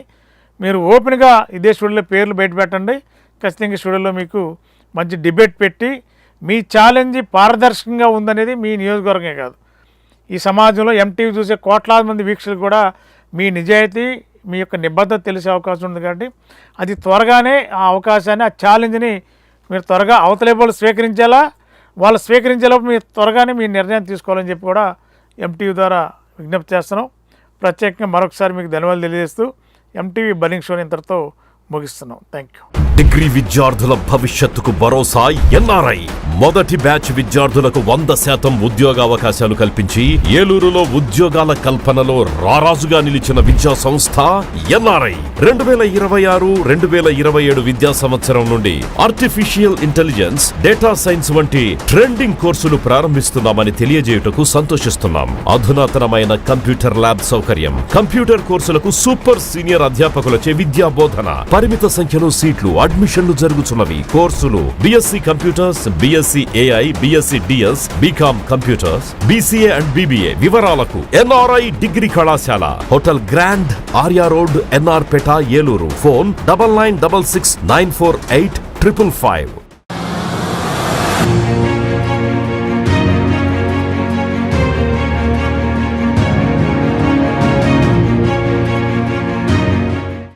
మీరు ఓపెన్గా ఇదే స్టూడియోలో పేర్లు బయటపెట్టండి. ఖచ్చితంగా స్టూడియోలో మీకు మంచి డిబేట్ పెట్టి మీ ఛాలెంజ్ పారదర్శకంగా ఉందనేది మీ నియోజకవర్గమే కాదు, ఈ సమాజంలో ఎంటీవీ చూసే కోట్లాది మంది వీక్షకులు కూడా మీ నిజాయితీ, మీ యొక్క నిబద్ధత తెలిసే అవకాశం ఉంది. కాబట్టి అది త్వరగానే ఆ అవకాశాన్ని, ఆ ఛాలెంజ్ని మీరు త్వరగా అవతలి వాళ్ళు స్వీకరించేలా, వాళ్ళు స్వీకరించేలోపు మీరు త్వరగానే మీ నిర్ణయం తీసుకోవాలని చెప్పి కూడా ఎంటీవీ ద్వారా విజ్ఞప్తి చేస్తున్నాం. ప్రత్యేకంగా మరొకసారి మీకు ధన్యవాదాలు తెలియజేస్తూ ఎంటీవీ బర్నింగ్ షోని ఇంతటితో ముగిస్తున్నాం. Thank you. డిగ్రీ విద్యార్థుల భవిష్యత్తుకు భరోసా ఎన్ఆర్ఐ. మొదటి బ్యాచ్ విద్యార్థులకు 100% ఉద్యోగావకాశాలు కల్పించి ఏలూరులో ఉద్యోగాల కల్పనలో రారాజుగా నిలిచిన విద్యా సంస్థ ఎన్ఆర్ఐ. 2026-2027 విద్యా సంవత్సరం నుండి ఆర్టిఫిషియల్ ఇంటెలిజెన్స్, డేటా సైన్స్ వంటి ట్రెండింగ్ కోర్సులు ప్రారంభిస్తున్నామని తెలియజేయుటకు సంతోషిస్తున్నాం. అధునాతనమైన కంప్యూటర్ ల్యాబ్ సౌకర్యం, కంప్యూటర్ కోర్సులకు సూపర్ సీనియర్ అధ్యాపకులచే విద్యా బోధన, పరిమిత సంఖ్యలో సీట్లు, అడ్మిషన్లు జరుగుతున్నవి. కోర్సులు BSc computers, BSc AI, BSc DS, BCom computers, BCA and BBA. వివరాలకు ఎన్ఆర్ఐ డిగ్రీ కళాశాల, hotel Grand, Arya road, NR Peta, Eluru. Phone 9966948555.